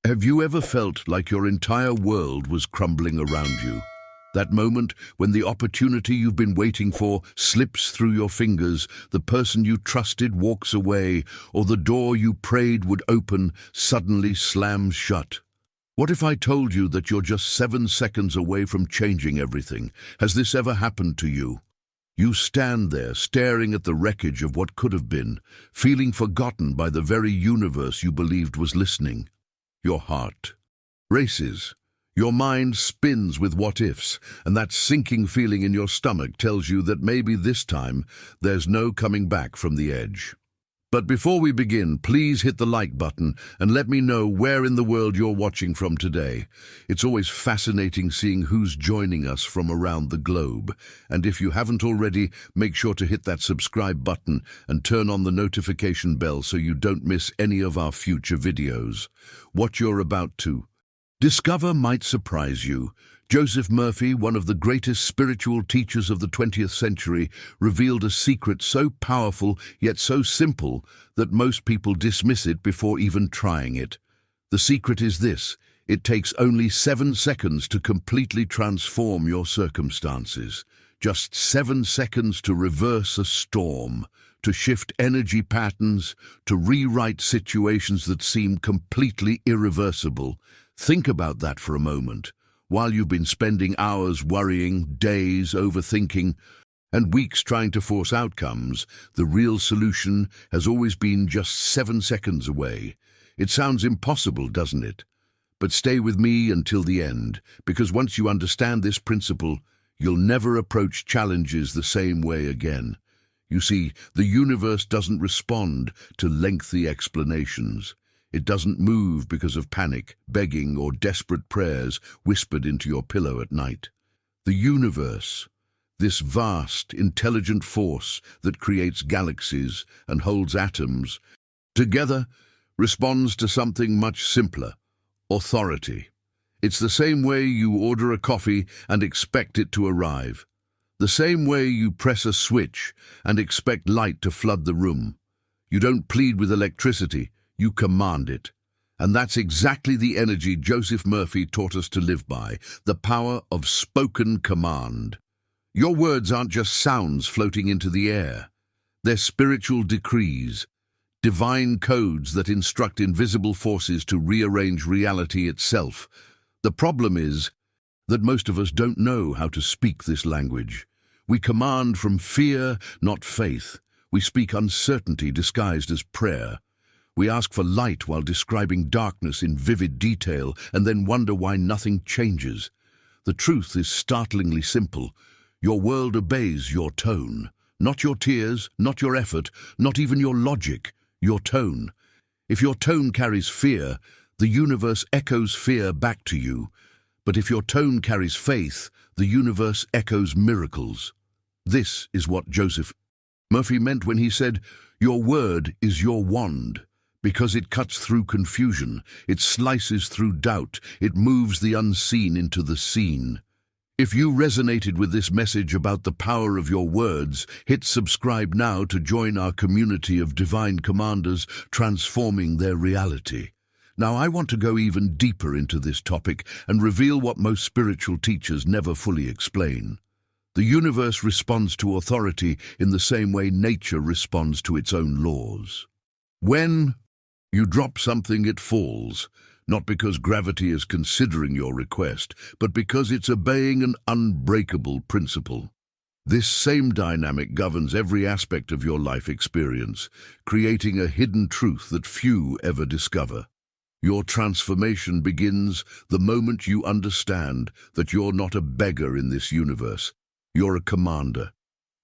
Have you ever felt like your entire world was crumbling around you? That moment when the opportunity you've been waiting for slips through your fingers, the person you trusted walks away, or the door you prayed would open suddenly slams shut. What if I told you that you're just 7 seconds away from changing everything? Has this ever happened to you? You stand there staring at the wreckage of what could have been, feeling forgotten by the very universe you believed was listening. Your heart races. Your mind spins with what-ifs, and that sinking feeling in your stomach tells you that maybe this time there's no coming back from the edge. But before we begin, please hit the like button and let me know where in the world you're watching from today. It's always fascinating seeing who's joining us from around the globe. And if you haven't already, make sure to hit that subscribe button and turn on the notification bell so you don't miss any of our future videos. What you're about to discover might surprise you. Joseph Murphy, one of the greatest spiritual teachers of the 20th century, revealed a secret so powerful yet so simple that most people dismiss it before even trying it. The secret is this: it takes only 7 seconds to completely transform your circumstances. Just 7 seconds to reverse a storm, to shift energy patterns, to rewrite situations that seem completely irreversible. Think about that for a moment. While you've been spending hours worrying, days overthinking, and weeks trying to force outcomes, the real solution has always been just 7 seconds away. It sounds impossible, doesn't it? But stay with me until the end, because once you understand this principle, you'll never approach challenges the same way again. You see, the universe doesn't respond to lengthy explanations. It doesn't move because of panic, begging, or desperate prayers whispered into your pillow at night. The universe, this vast, intelligent force that creates galaxies and holds atoms together, responds to something much simpler: authority. It's the same way you order a coffee and expect it to arrive. The same way you press a switch and expect light to flood the room. You don't plead with electricity, you command it. And that's exactly the energy Joseph Murphy taught us to live by, the power of spoken command. Your words aren't just sounds floating into the air. They're spiritual decrees, divine codes that instruct invisible forces to rearrange reality itself. The problem is that most of us don't know how to speak this language. We command from fear, not faith. We speak uncertainty disguised as prayer. We ask for light while describing darkness in vivid detail and then wonder why nothing changes. The truth is startlingly simple. Your world obeys your tone. Not your tears, not your effort, not even your logic, your tone. If your tone carries fear, the universe echoes fear back to you. But if your tone carries faith, the universe echoes miracles. This is what Joseph Murphy meant when he said, "Your word is your wand." Because it cuts through confusion, it slices through doubt, it moves the unseen into the seen. If you resonated with this message about the power of your words, hit subscribe now to join our community of divine commanders transforming their reality. Now, I want to go even deeper into this topic and reveal what most spiritual teachers never fully explain. The universe responds to authority in the same way nature responds to its own laws. When you drop something, it falls, not because gravity is considering your request, but because it's obeying an unbreakable principle. This same dynamic governs every aspect of your life experience, creating a hidden truth that few ever discover. Your transformation begins the moment you understand that you're not a beggar in this universe. You're a commander.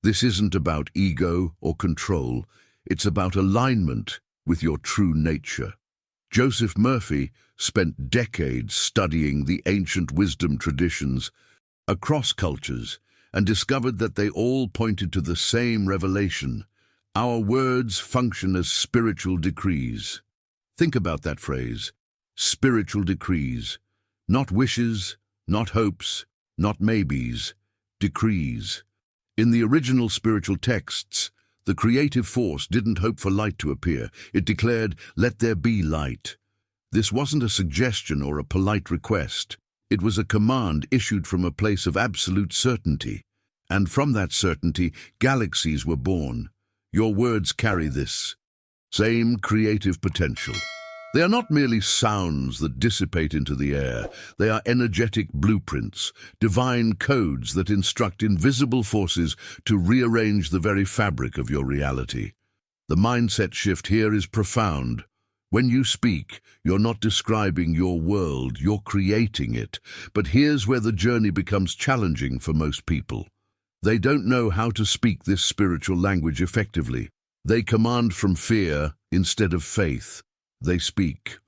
This isn't about ego or control. It's about alignment with your true nature. Joseph Murphy spent decades studying the ancient wisdom traditions across cultures and discovered that they all pointed to the same revelation. Our words function as spiritual decrees. Think about that phrase, spiritual decrees. Not wishes, not hopes, not maybes, decrees. In the original spiritual texts, the creative force didn't hope for light to appear. It declared, "Let there be light." This wasn't a suggestion or a polite request. It was a command issued from a place of absolute certainty. And from that certainty, galaxies were born. Your words carry this same creative potential. They are not merely sounds that dissipate into the air. They are energetic blueprints, divine codes that instruct invisible forces to rearrange the very fabric of your reality. The mindset shift here is profound. When you speak, you're not describing your world, you're creating it. But here's where the journey becomes challenging for most people. They don't know how to speak this spiritual language effectively. They command from fear instead of faith. They speak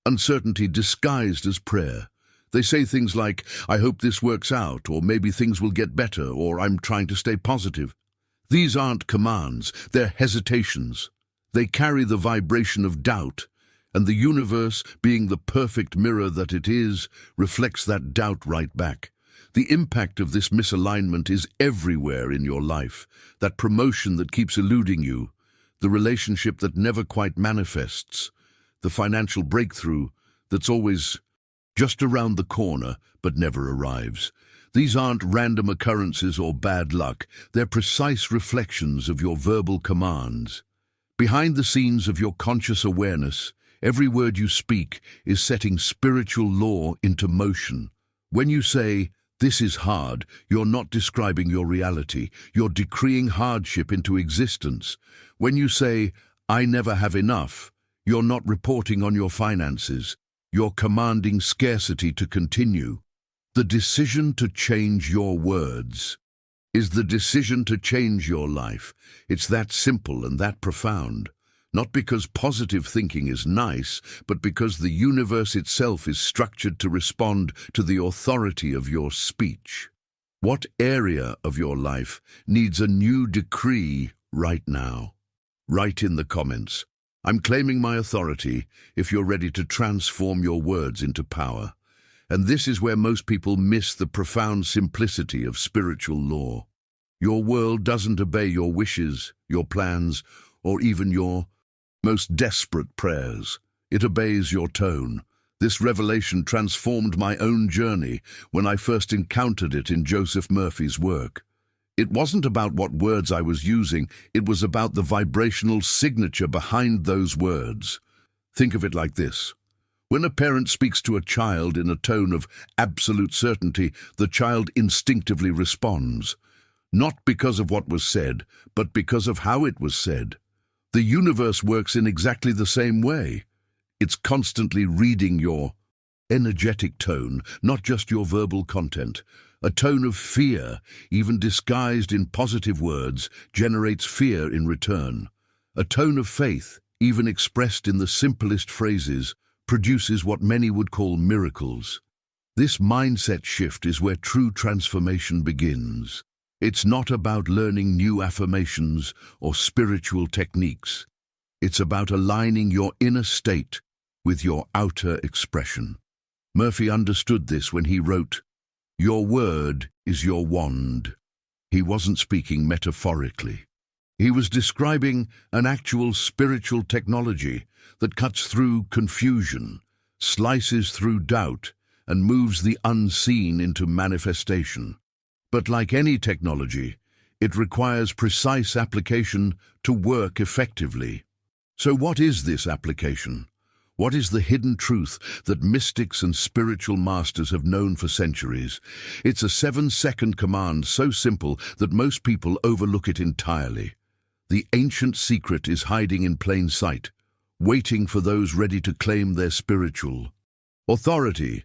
uncertainty disguised as prayer. They say things like, "I hope this works out," or "maybe things will get better," or "I'm trying to stay positive." These aren't commands, they're hesitations. They carry the vibration of doubt, and the universe, being the perfect mirror that it is, reflects that doubt right back. The impact of this misalignment is everywhere in your life. That promotion that keeps eluding you, the relationship that never quite manifests, the financial breakthrough that's always just around the corner but never arrives. These aren't random occurrences or bad luck. They're precise reflections of your verbal commands. Behind the scenes of your conscious awareness, every word you speak is setting spiritual law into motion. When you say, "This is hard," you're not describing your reality. You're decreeing hardship into existence. When you say, "I never have enough," you're not reporting on your finances. You're commanding scarcity to continue. The decision to change your words is the decision to change your life. It's that simple and that profound. Not because positive thinking is nice, but because the universe itself is structured to respond to the authority of your speech. What area of your life needs a new decree right now? Write in the comments. I'm claiming my authority if you're ready to transform your words into power. And this is where most people miss the profound simplicity of spiritual law. Your world doesn't obey your wishes, your plans, or even your most desperate prayers. It obeys your tone. This revelation transformed my own journey when I first encountered it in Joseph Murphy's work. It wasn't about what words I was using, it was about the vibrational signature behind those words. Think of it like this. When a parent speaks to a child in a tone of absolute certainty, the child instinctively responds. Not because of what was said, but because of how it was said. The universe works in exactly the same way. It's constantly reading your energetic tone, not just your verbal content. A tone of fear, even disguised in positive words, generates fear in return. A tone of faith, even expressed in the simplest phrases, produces what many would call miracles. This mindset shift is where true transformation begins. It's not about learning new affirmations or spiritual techniques. It's about aligning your inner state with your outer expression. Murphy understood this when he wrote, "Your word is your wand." He wasn't speaking metaphorically. He was describing an actual spiritual technology that cuts through confusion, slices through doubt, and moves the unseen into manifestation. But like any technology, it requires precise application to work effectively. So what is this application? What is the hidden truth that mystics and spiritual masters have known for centuries? It's a 7-second command so simple that most people overlook it entirely. The ancient secret is hiding in plain sight, waiting for those ready to claim their spiritual authority.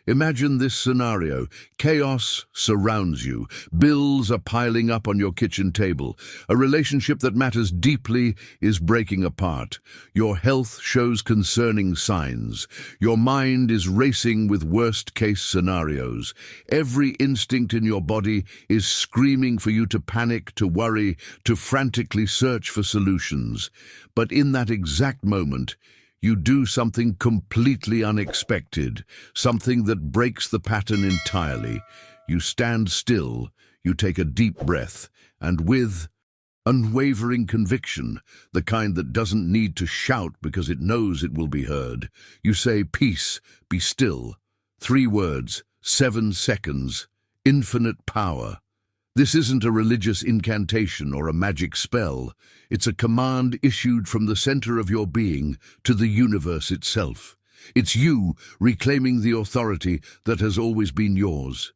Imagine this scenario. Chaos surrounds you. Bills are piling up on your kitchen table. A relationship that matters deeply is breaking apart. Your health shows concerning signs. Your mind is racing with worst-case scenarios. Every instinct in your body is screaming for you to panic, to worry, to frantically search for solutions. But in that exact moment, you do something completely unexpected, something that breaks the pattern entirely. You stand still, you take a deep breath, and with Unwavering conviction, the kind that doesn't need to shout because it knows it will be heard. You say, "Peace, be still." 3 words, 7 seconds, infinite power. This isn't a religious incantation or a magic spell. It's a command issued from the center of your being to the universe itself. It's you reclaiming the authority that has always been yours.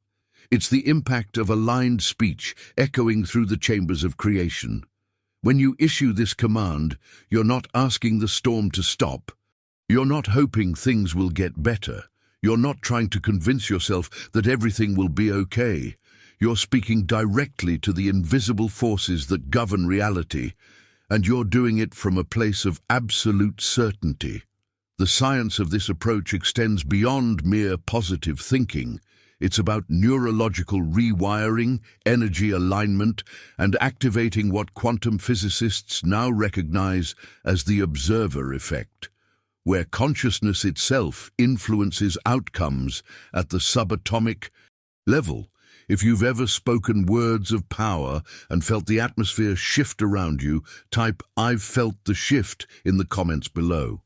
It's the impact of aligned speech echoing through the chambers of creation. When you issue this command, you're not asking the storm to stop. You're not hoping things will get better. You're not trying to convince yourself that everything will be okay. You're speaking directly to the invisible forces that govern reality, and you're doing it from a place of absolute certainty. The science of this approach extends beyond mere positive thinking. It's about neurological rewiring, energy alignment, and activating what quantum physicists now recognize as the observer effect, where consciousness itself influences outcomes at the subatomic level. If you've ever spoken words of power and felt the atmosphere shift around you, type "I've felt the shift" in the comments below.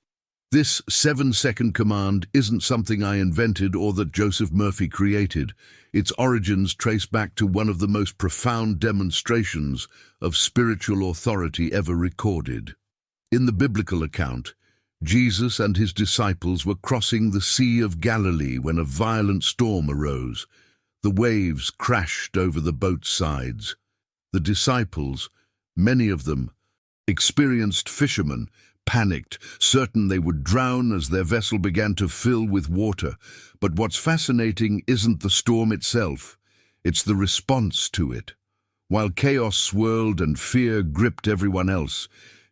This 7-second command isn't something I invented or that Joseph Murphy created. Its origins trace back to one of the most profound demonstrations of spiritual authority ever recorded. In the biblical account, Jesus and his disciples were crossing the Sea of Galilee when a violent storm arose. The waves crashed over the boat's sides. The disciples, many of them experienced fishermen, panicked, certain they would drown as their vessel began to fill with water. But what's fascinating isn't the storm itself, it's the response to it. While chaos swirled and fear gripped everyone else,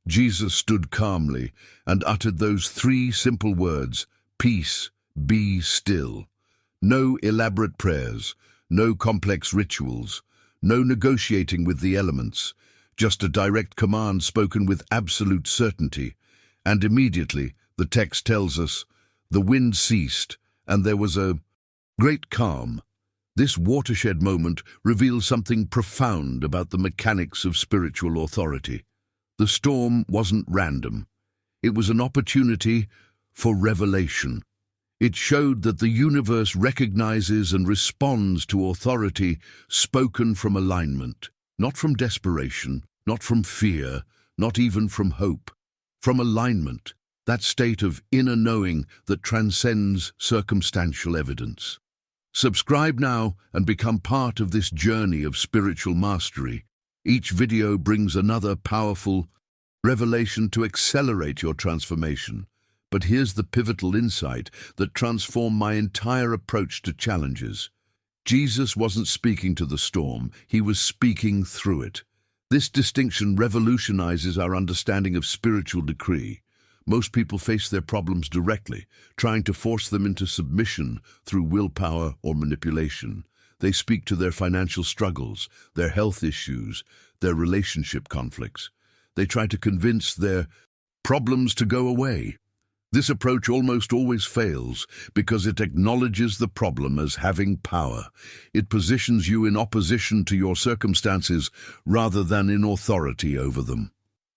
Jesus stood calmly and uttered those 3 simple words, "Peace, be still." No elaborate prayers, no complex rituals, no negotiating with the elements, just a direct command spoken with absolute certainty. And immediately, the text tells us, the wind ceased and there was a great calm. This watershed moment reveals something profound about the mechanics of spiritual authority. The storm wasn't random. It was an opportunity for revelation. It showed that the universe recognizes and responds to authority spoken from alignment, not from desperation, not from fear, not even from hope. From alignment, that state of inner knowing that transcends circumstantial evidence. Subscribe now and become part of this journey of spiritual mastery. Each video brings another powerful revelation to accelerate your transformation. But here's the pivotal insight that transformed my entire approach to challenges. Jesus wasn't speaking to the storm, he was speaking through it. This distinction revolutionizes our understanding of spiritual decree. Most people face their problems directly, trying to force them into submission through willpower or manipulation. They speak to their financial struggles, their health issues, their relationship conflicts. They try to convince their problems to go away. This approach almost always fails because it acknowledges the problem as having power. It positions you in opposition to your circumstances rather than in authority over them.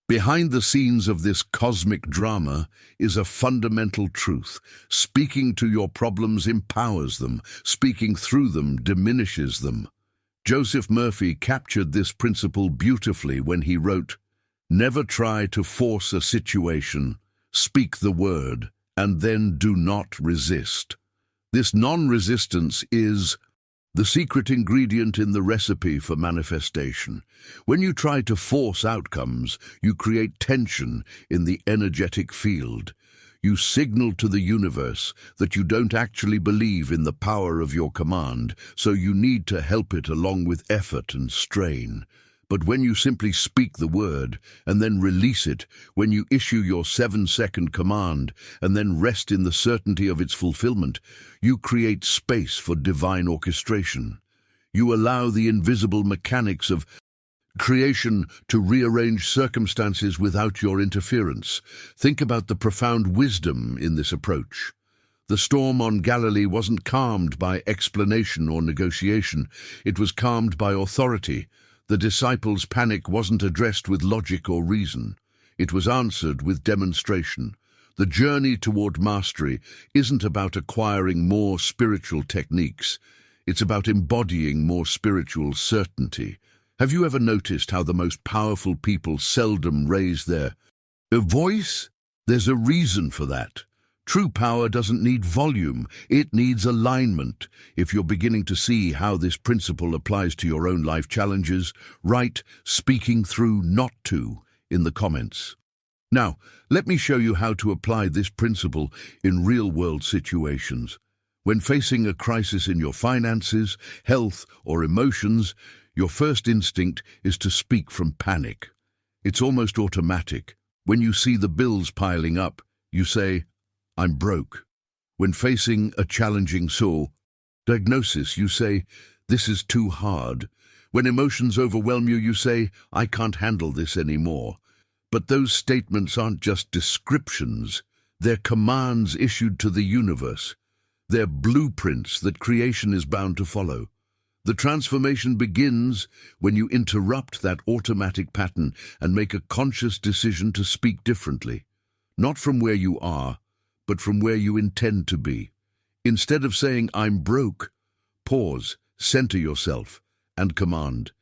Behind the scenes of this cosmic drama is a fundamental truth. Speaking to your problems empowers them. Speaking through them diminishes them. Joseph Murphy captured this principle beautifully when he wrote, "Never try to force a situation. Speak the word, and then do not resist." This non-resistance is the secret ingredient in the recipe for manifestation. When you try to force outcomes, you create tension in the energetic field. You signal to the universe that you don't actually believe in the power of your command, so you need to help it along with effort and strain. But when you simply speak the word and then release it, when you issue your 7-second command and then rest in the certainty of its fulfillment, you create space for divine orchestration. You allow the invisible mechanics of creation to rearrange circumstances without your interference. Think about the profound wisdom in this approach. The storm on Galilee wasn't calmed by explanation or negotiation. It was calmed by authority. The disciples' panic wasn't addressed with logic or reason. It was answered with demonstration. The journey toward mastery isn't about acquiring more spiritual techniques. It's about embodying more spiritual certainty. Have you ever noticed how the most powerful people seldom raise their voice? There's a reason for that. True power doesn't need volume, it needs alignment. If you're beginning to see how this principle applies to your own life challenges, write "speaking through, not to" in the comments. Now, let me show you how to apply this principle in real-world situations. When facing a crisis in your finances, health, or emotions, your first instinct is to speak from panic. It's almost automatic. When you see the bills piling up, you say, "I'm broke." When facing a challenging diagnosis, you say, "This is too hard." When emotions overwhelm you, you say, "I can't handle this anymore." But those statements aren't just descriptions. They're commands issued to the universe. They're blueprints that creation is bound to follow. The transformation begins when you interrupt that automatic pattern and make a conscious decision to speak differently. Not from where you are, but from where you intend to be. Instead of saying, "I'm broke," pause, center yourself, and command,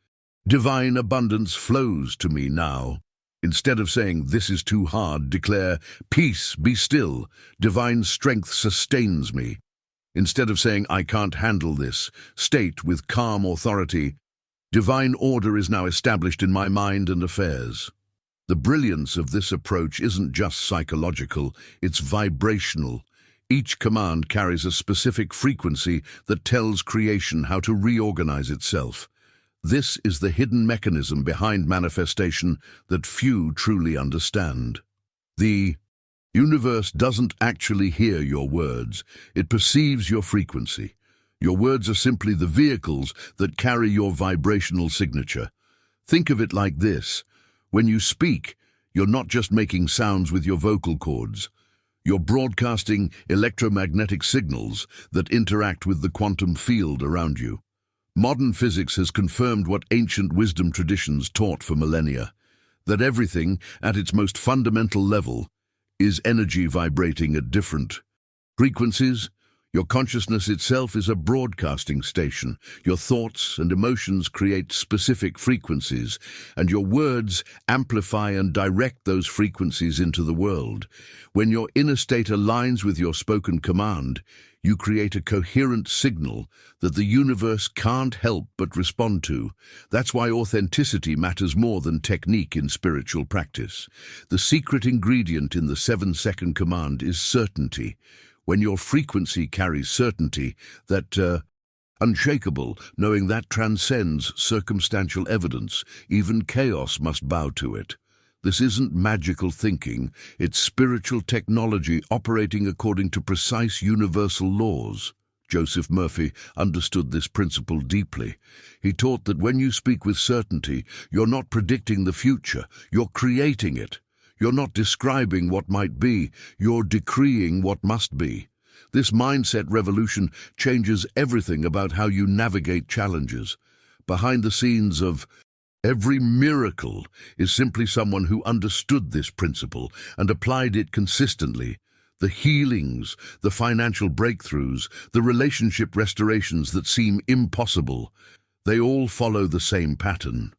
"Divine abundance flows to me now." Instead of saying, "This is too hard," declare, "Peace, be still. Divine strength sustains me." Instead of saying, "I can't handle this," state with calm authority, "Divine order is now established in my mind and affairs." The brilliance of this approach isn't just psychological, it's vibrational. Each command carries a specific frequency that tells creation how to reorganize itself. This is the hidden mechanism behind manifestation that few truly understand. The universe doesn't actually hear your words, it perceives your frequency. Your words are simply the vehicles that carry your vibrational signature. Think of it like this. When you speak, you're not just making sounds with your vocal cords. You're broadcasting electromagnetic signals that interact with the quantum field around you. Modern physics has confirmed what ancient wisdom traditions taught for millennia, that everything, at its most fundamental level, is energy vibrating at different frequencies. Your consciousness itself is a broadcasting station. Your thoughts and emotions create specific frequencies, and your words amplify and direct those frequencies into the world. When your inner state aligns with your spoken command, you create a coherent signal that the universe can't help but respond to. That's why authenticity matters more than technique in spiritual practice. The secret ingredient in the 7-second command is certainty. When your frequency carries certainty, that unshakable, knowing that transcends circumstantial evidence, even chaos must bow to it. This isn't magical thinking, it's spiritual technology operating according to precise universal laws. Joseph Murphy understood this principle deeply. He taught that when you speak with certainty, you're not predicting the future, you're creating it. You're not describing what might be, you're decreeing what must be. This mindset revolution changes everything about how you navigate challenges. Behind the scenes of every miracle is simply someone who understood this principle and applied it consistently. The healings, the financial breakthroughs, the relationship restorations that seem impossible, they all follow the same pattern.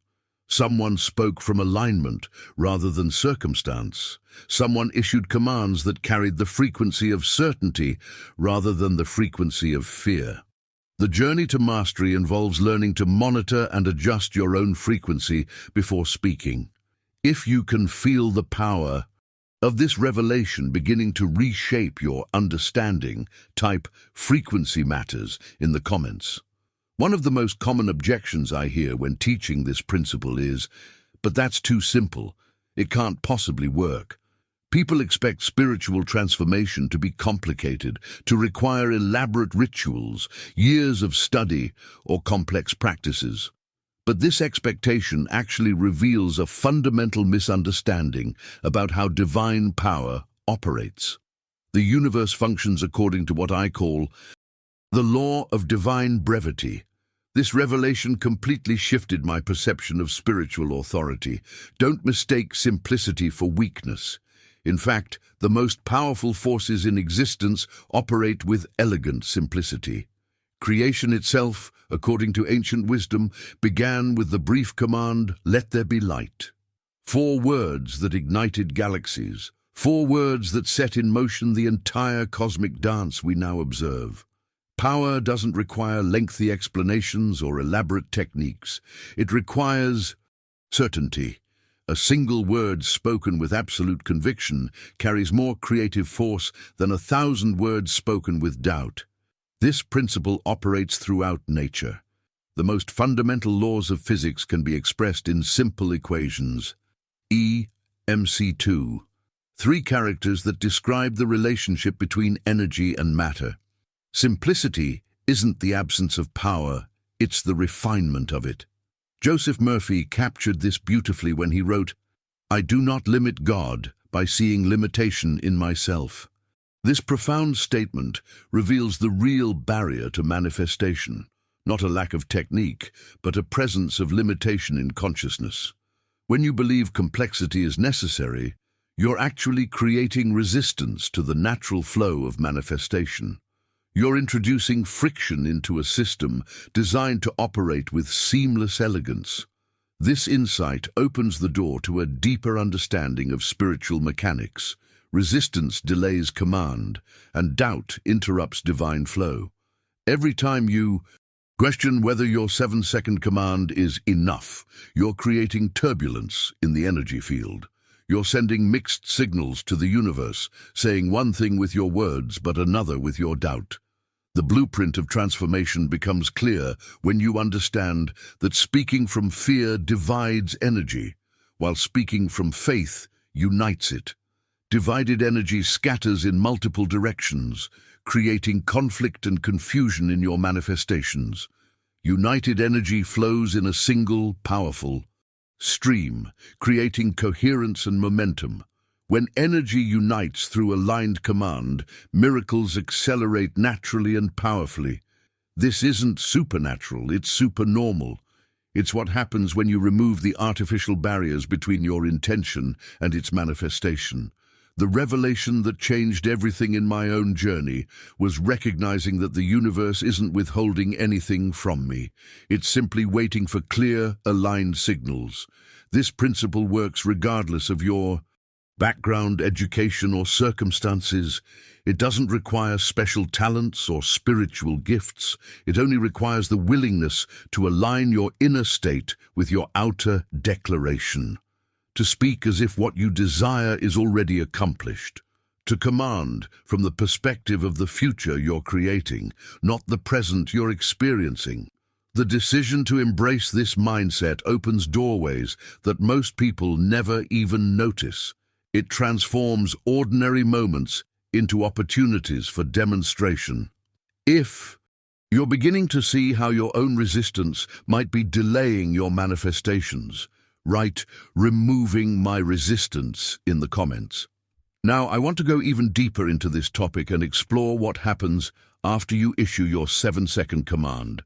Someone spoke from alignment rather than circumstance. Someone issued commands that carried the frequency of certainty rather than the frequency of fear. The journey to mastery involves learning to monitor and adjust your own frequency before speaking. If you can feel the power of this revelation beginning to reshape your understanding, type "frequency matters" in the comments. One of the most common objections I hear when teaching this principle is, "But that's too simple. It can't possibly work." People expect spiritual transformation to be complicated, to require elaborate rituals, years of study, or complex practices. But this expectation actually reveals a fundamental misunderstanding about how divine power operates. The universe functions according to what I call the law of divine brevity. This revelation completely shifted my perception of spiritual authority. Don't mistake simplicity for weakness. In fact, the most powerful forces in existence operate with elegant simplicity. Creation itself, according to ancient wisdom, began with the brief command, "Let there be light." 4 words that ignited galaxies, 4 words that set in motion the entire cosmic dance we now observe. Power doesn't require lengthy explanations or elaborate techniques. It requires certainty. A single word spoken with absolute conviction carries more creative force than 1,000 words spoken with doubt. This principle operates throughout nature. The most fundamental laws of physics can be expressed in simple equations. MC2. 3 characters that describe the relationship between energy and matter. Simplicity isn't the absence of power, it's the refinement of it. Joseph Murphy captured this beautifully when he wrote, "I do not limit God by seeing limitation in myself." This profound statement reveals the real barrier to manifestation, not a lack of technique, but a presence of limitation in consciousness. When you believe complexity is necessary, you're actually creating resistance to the natural flow of manifestation. You're introducing friction into a system designed to operate with seamless elegance. This insight opens the door to a deeper understanding of spiritual mechanics. Resistance delays command, and doubt interrupts divine flow. Every time you question whether your 7-second command is enough, you're creating turbulence in the energy field. You're sending mixed signals to the universe, saying one thing with your words but another with your doubt. The blueprint of transformation becomes clear when you understand that speaking from fear divides energy, while speaking from faith unites it. Divided energy scatters in multiple directions, creating conflict and confusion in your manifestations. United energy flows in a single, powerful stream, creating coherence and momentum. When energy unites through aligned command, miracles accelerate naturally and powerfully. This isn't supernatural, it's supernormal. It's what happens when you remove the artificial barriers between your intention and its manifestation. The revelation that changed everything in my own journey was recognizing that the universe isn't withholding anything from me. It's simply waiting for clear, aligned signals. This principle works regardless of your background, education, or circumstances. It doesn't require special talents or spiritual gifts. It only requires the willingness to align your inner state with your outer declaration. To speak as if what you desire is already accomplished. To command from the perspective of the future you're creating, not the present you're experiencing. The decision to embrace this mindset opens doorways that most people never even notice. It transforms ordinary moments into opportunities for demonstration. If you're beginning to see how your own resistance might be delaying your manifestations, write "removing my resistance" in the comments. Now, I want to go even deeper into this topic and explore what happens after you issue your 7-second command.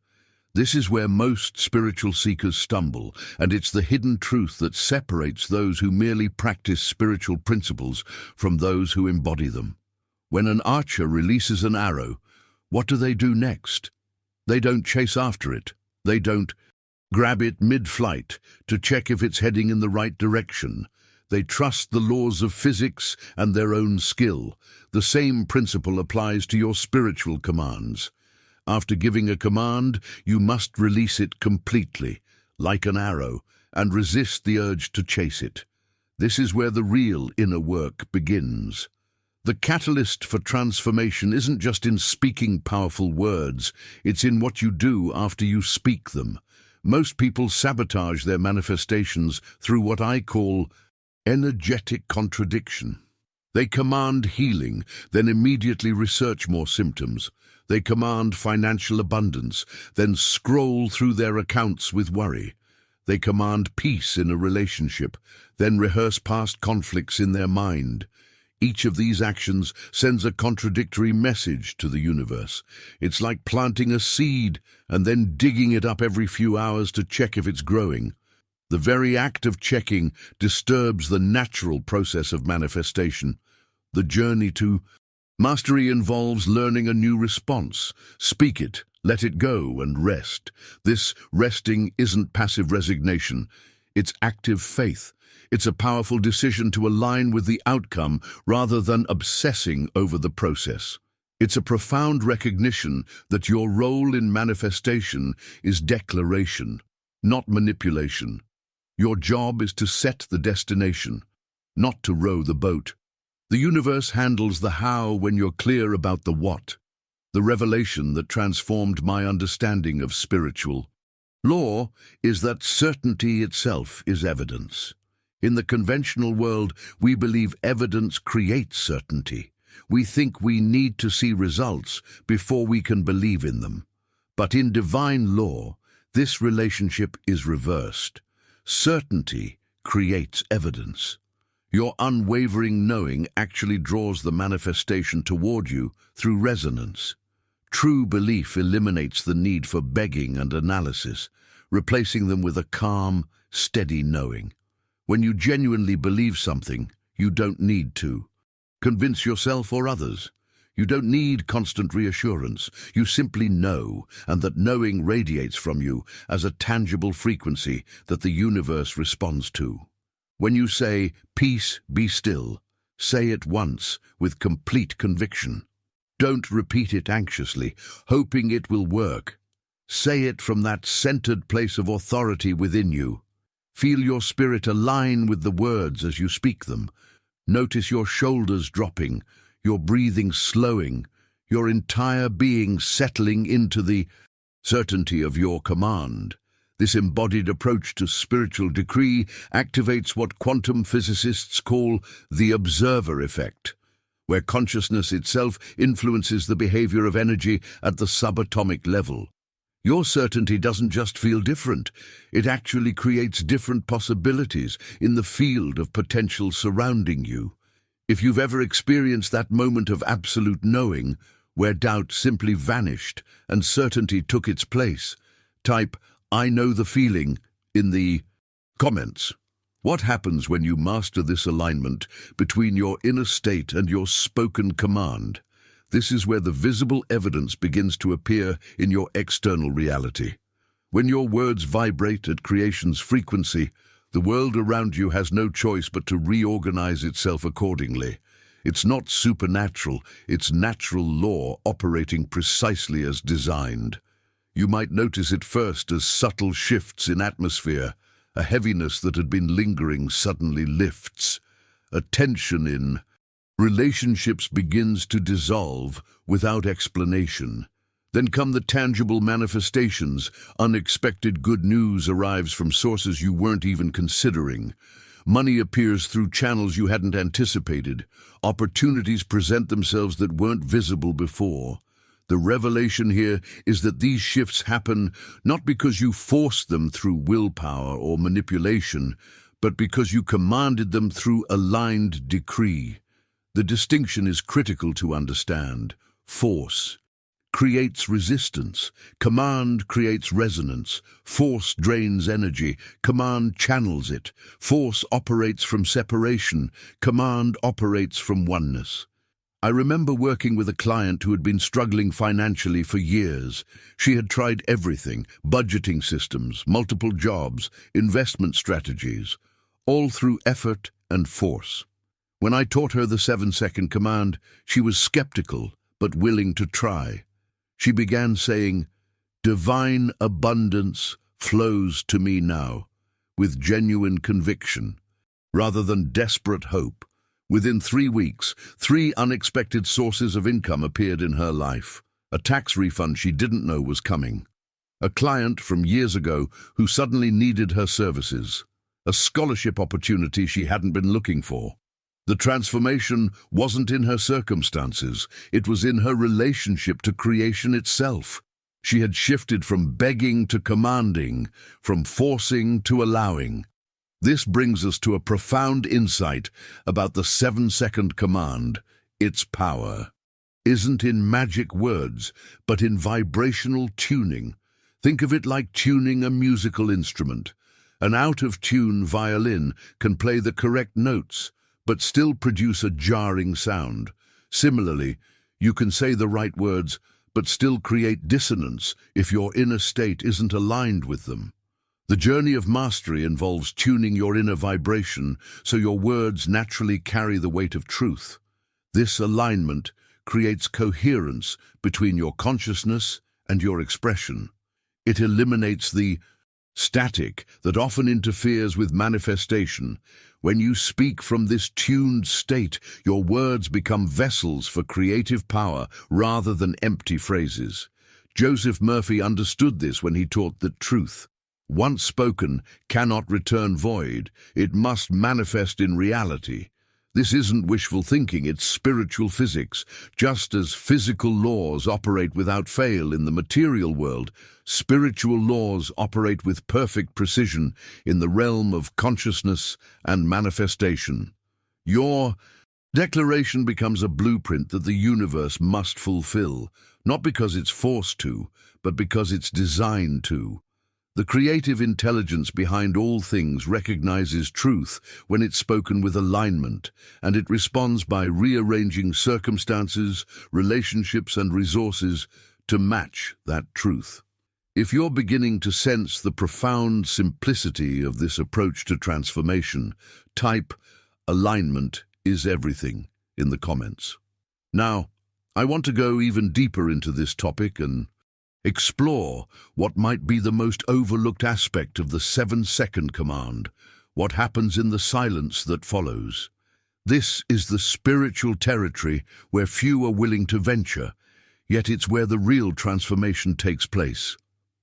This is where most spiritual seekers stumble, and it's the hidden truth that separates those who merely practice spiritual principles from those who embody them. When an archer releases an arrow, what do they do next? They don't chase after it. They don't grab it mid-flight to check if it's heading in the right direction. They trust the laws of physics and their own skill. The same principle applies to your spiritual commands. After giving a command, you must release it completely, like an arrow, and resist the urge to chase it. This is where the real inner work begins. The catalyst for transformation isn't just in speaking powerful words, it's in what you do after you speak them. Most people sabotage their manifestations through what I call energetic contradiction. They command healing, then immediately research more symptoms. They command financial abundance, then scroll through their accounts with worry. They command peace in a relationship, then rehearse past conflicts in their mind. Each of these actions sends a contradictory message to the universe. It's like planting a seed and then digging it up every few hours to check if it's growing. The very act of checking disturbs the natural process of manifestation. The journey to mastery involves learning a new response. Speak it, let it go, and rest. This resting isn't passive resignation. It's active faith. It's a powerful decision to align with the outcome rather than obsessing over the process. It's a profound recognition that your role in manifestation is declaration, not manipulation. Your job is to set the destination, not to row the boat. The universe handles the how when you're clear about the what. The revelation that transformed my understanding of spiritual law is that certainty itself is evidence. In the conventional world, we believe evidence creates certainty. We think we need to see results before we can believe in them. But in divine law, this relationship is reversed. Certainty creates evidence. Your unwavering knowing actually draws the manifestation toward you through resonance. True belief eliminates the need for begging and analysis, replacing them with a calm, steady knowing. When you genuinely believe something, you don't need to convince yourself or others. You don't need constant reassurance. You simply know, and that knowing radiates from you as a tangible frequency that the universe responds to. When you say, "Peace, be still," say it once with complete conviction. Don't repeat it anxiously, hoping it will work. Say it from that centered place of authority within you. Feel your spirit align with the words as you speak them. Notice your shoulders dropping, your breathing slowing, your entire being settling into the certainty of your command. This embodied approach to spiritual decree activates what quantum physicists call the observer effect, where consciousness itself influences the behavior of energy at the subatomic level. Your certainty doesn't just feel different, it actually creates different possibilities in the field of potential surrounding you. If you've ever experienced that moment of absolute knowing, where doubt simply vanished and certainty took its place, type "I know the feeling" in the comments. What happens when you master this alignment between your inner state and your spoken command? This is where the visible evidence begins to appear in your external reality. When your words vibrate at creation's frequency, the world around you has no choice but to reorganize itself accordingly. It's not supernatural, it's natural law operating precisely as designed. You might notice it first as subtle shifts in atmosphere. A heaviness that had been lingering suddenly lifts. A tension in relationships begins to dissolve without explanation. Then come the tangible manifestations. Unexpected good news arrives from sources you weren't even considering. Money appears through channels you hadn't anticipated. Opportunities present themselves that weren't visible before. The revelation here is that these shifts happen not because you forced them through willpower or manipulation, but because you commanded them through aligned decree. The distinction is critical to understand. Force creates resistance. Command creates resonance. Force drains energy. Command channels it. Force operates from separation. Command operates from oneness. I remember working with a client who had been struggling financially for years. She had tried everything: budgeting systems, multiple jobs, investment strategies, all through effort and force. When I taught her the 7-second command, she was skeptical but willing to try. She began saying, "Divine abundance flows to me now," with genuine conviction, rather than desperate hope. Within 3 weeks, 3 unexpected sources of income appeared in her life. A tax refund she didn't know was coming. A client from years ago who suddenly needed her services. A scholarship opportunity she hadn't been looking for. The transformation wasn't in her circumstances, it was in her relationship to creation itself. She had shifted from begging to commanding, from forcing to allowing. This brings us to a profound insight about the 7-second command. Its power isn't in magic words, but in vibrational tuning. Think of it like tuning a musical instrument. An out-of-tune violin can play the correct notes, but still produce a jarring sound. Similarly, you can say the right words, but still create dissonance if your inner state isn't aligned with them. The journey of mastery involves tuning your inner vibration so your words naturally carry the weight of truth. This alignment creates coherence between your consciousness and your expression. It eliminates the static that often interferes with manifestation. When you speak from this tuned state, your words become vessels for creative power rather than empty phrases. Joseph Murphy understood this when he taught that truth, once spoken, cannot return void. It must manifest in reality. This isn't wishful thinking, it's spiritual physics. Just as physical laws operate without fail in the material world, spiritual laws operate with perfect precision in the realm of consciousness and manifestation. Your declaration becomes a blueprint that the universe must fulfill, not because it's forced to, but because it's designed to. The creative intelligence behind all things recognizes truth when it's spoken with alignment, and it responds by rearranging circumstances, relationships, and resources to match that truth. If you're beginning to sense the profound simplicity of this approach to transformation, type "alignment is everything" in the comments. Now, I want to go even deeper into this topic and explore what might be the most overlooked aspect of the 7-second command, what happens in the silence that follows. This is the spiritual territory where few are willing to venture, yet it's where the real transformation takes place.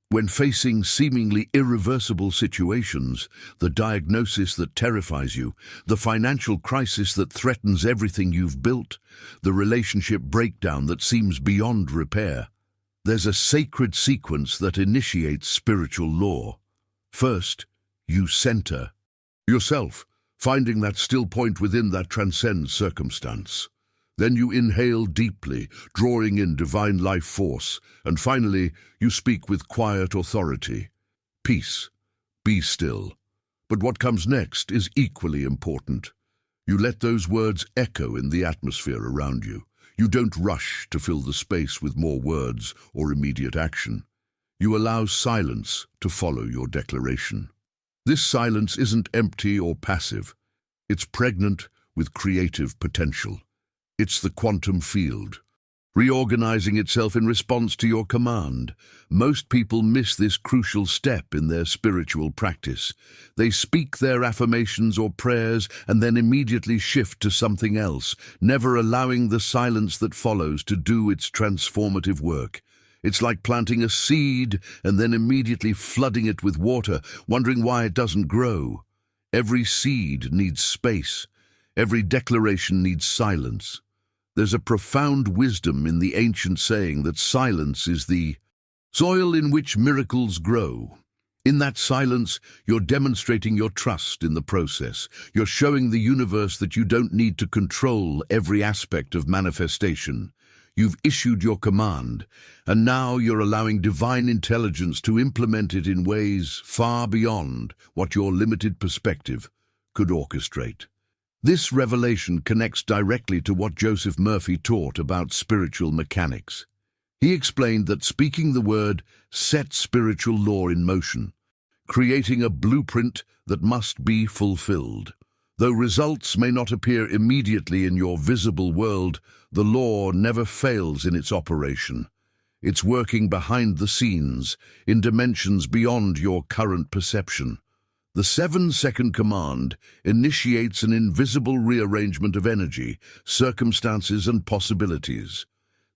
When facing seemingly irreversible situations, the diagnosis that terrifies you, the financial crisis that threatens everything you've built, the relationship breakdown that seems beyond repair, there's a sacred sequence that initiates spiritual law. First, you center yourself, finding that still point within that transcends circumstance. Then you inhale deeply, drawing in divine life force, and finally, you speak with quiet authority. Peace, be still. But what comes next is equally important. You let those words echo in the atmosphere around you. You don't rush to fill the space with more words or immediate action. You allow silence to follow your declaration. This silence isn't empty or passive. It's pregnant with creative potential. It's the quantum field, reorganizing itself in response to your command. Most people miss this crucial step in their spiritual practice. They speak their affirmations or prayers and then immediately shift to something else, never allowing the silence that follows to do its transformative work. It's like planting a seed and then immediately flooding it with water, wondering why it doesn't grow. Every seed needs space. Every declaration needs silence. There's a profound wisdom in the ancient saying that silence is the soil in which miracles grow. In that silence, you're demonstrating your trust in the process. You're showing the universe that you don't need to control every aspect of manifestation. You've issued your command, and now you're allowing divine intelligence to implement it in ways far beyond what your limited perspective could orchestrate. This revelation connects directly to what Joseph Murphy taught about spiritual mechanics. He explained that speaking the word sets spiritual law in motion, creating a blueprint that must be fulfilled. Though results may not appear immediately in your visible world, the law never fails in its operation. It's working behind the scenes, in dimensions beyond your current perception. The 7-second command initiates an invisible rearrangement of energy, circumstances, and possibilities.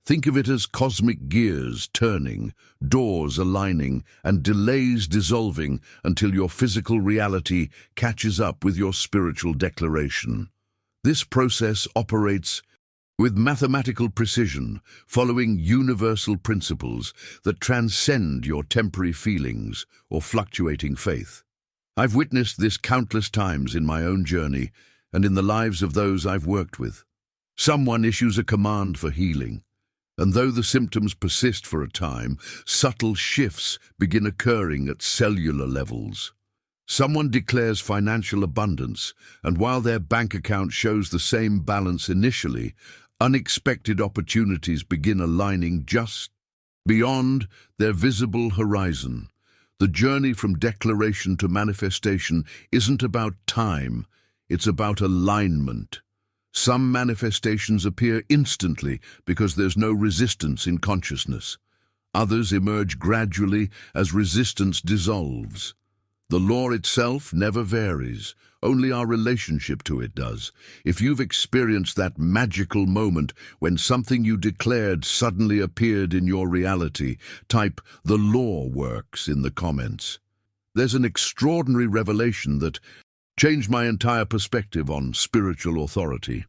Think of it as cosmic gears turning, doors aligning, and delays dissolving until your physical reality catches up with your spiritual declaration. This process operates with mathematical precision, following universal principles that transcend your temporary feelings or fluctuating faith. I've witnessed this countless times in my own journey and in the lives of those I've worked with. Someone issues a command for healing, and though the symptoms persist for a time, subtle shifts begin occurring at cellular levels. Someone declares financial abundance, and while their bank account shows the same balance initially, unexpected opportunities begin aligning just beyond their visible horizon. The journey from declaration to manifestation isn't about time, it's about alignment. Some manifestations appear instantly because there's no resistance in consciousness. Others emerge gradually as resistance dissolves. The law itself never varies, only our relationship to it does. If you've experienced that magical moment when something you declared suddenly appeared in your reality, type "the law works" in the comments. There's an extraordinary revelation that changed my entire perspective on spiritual authority.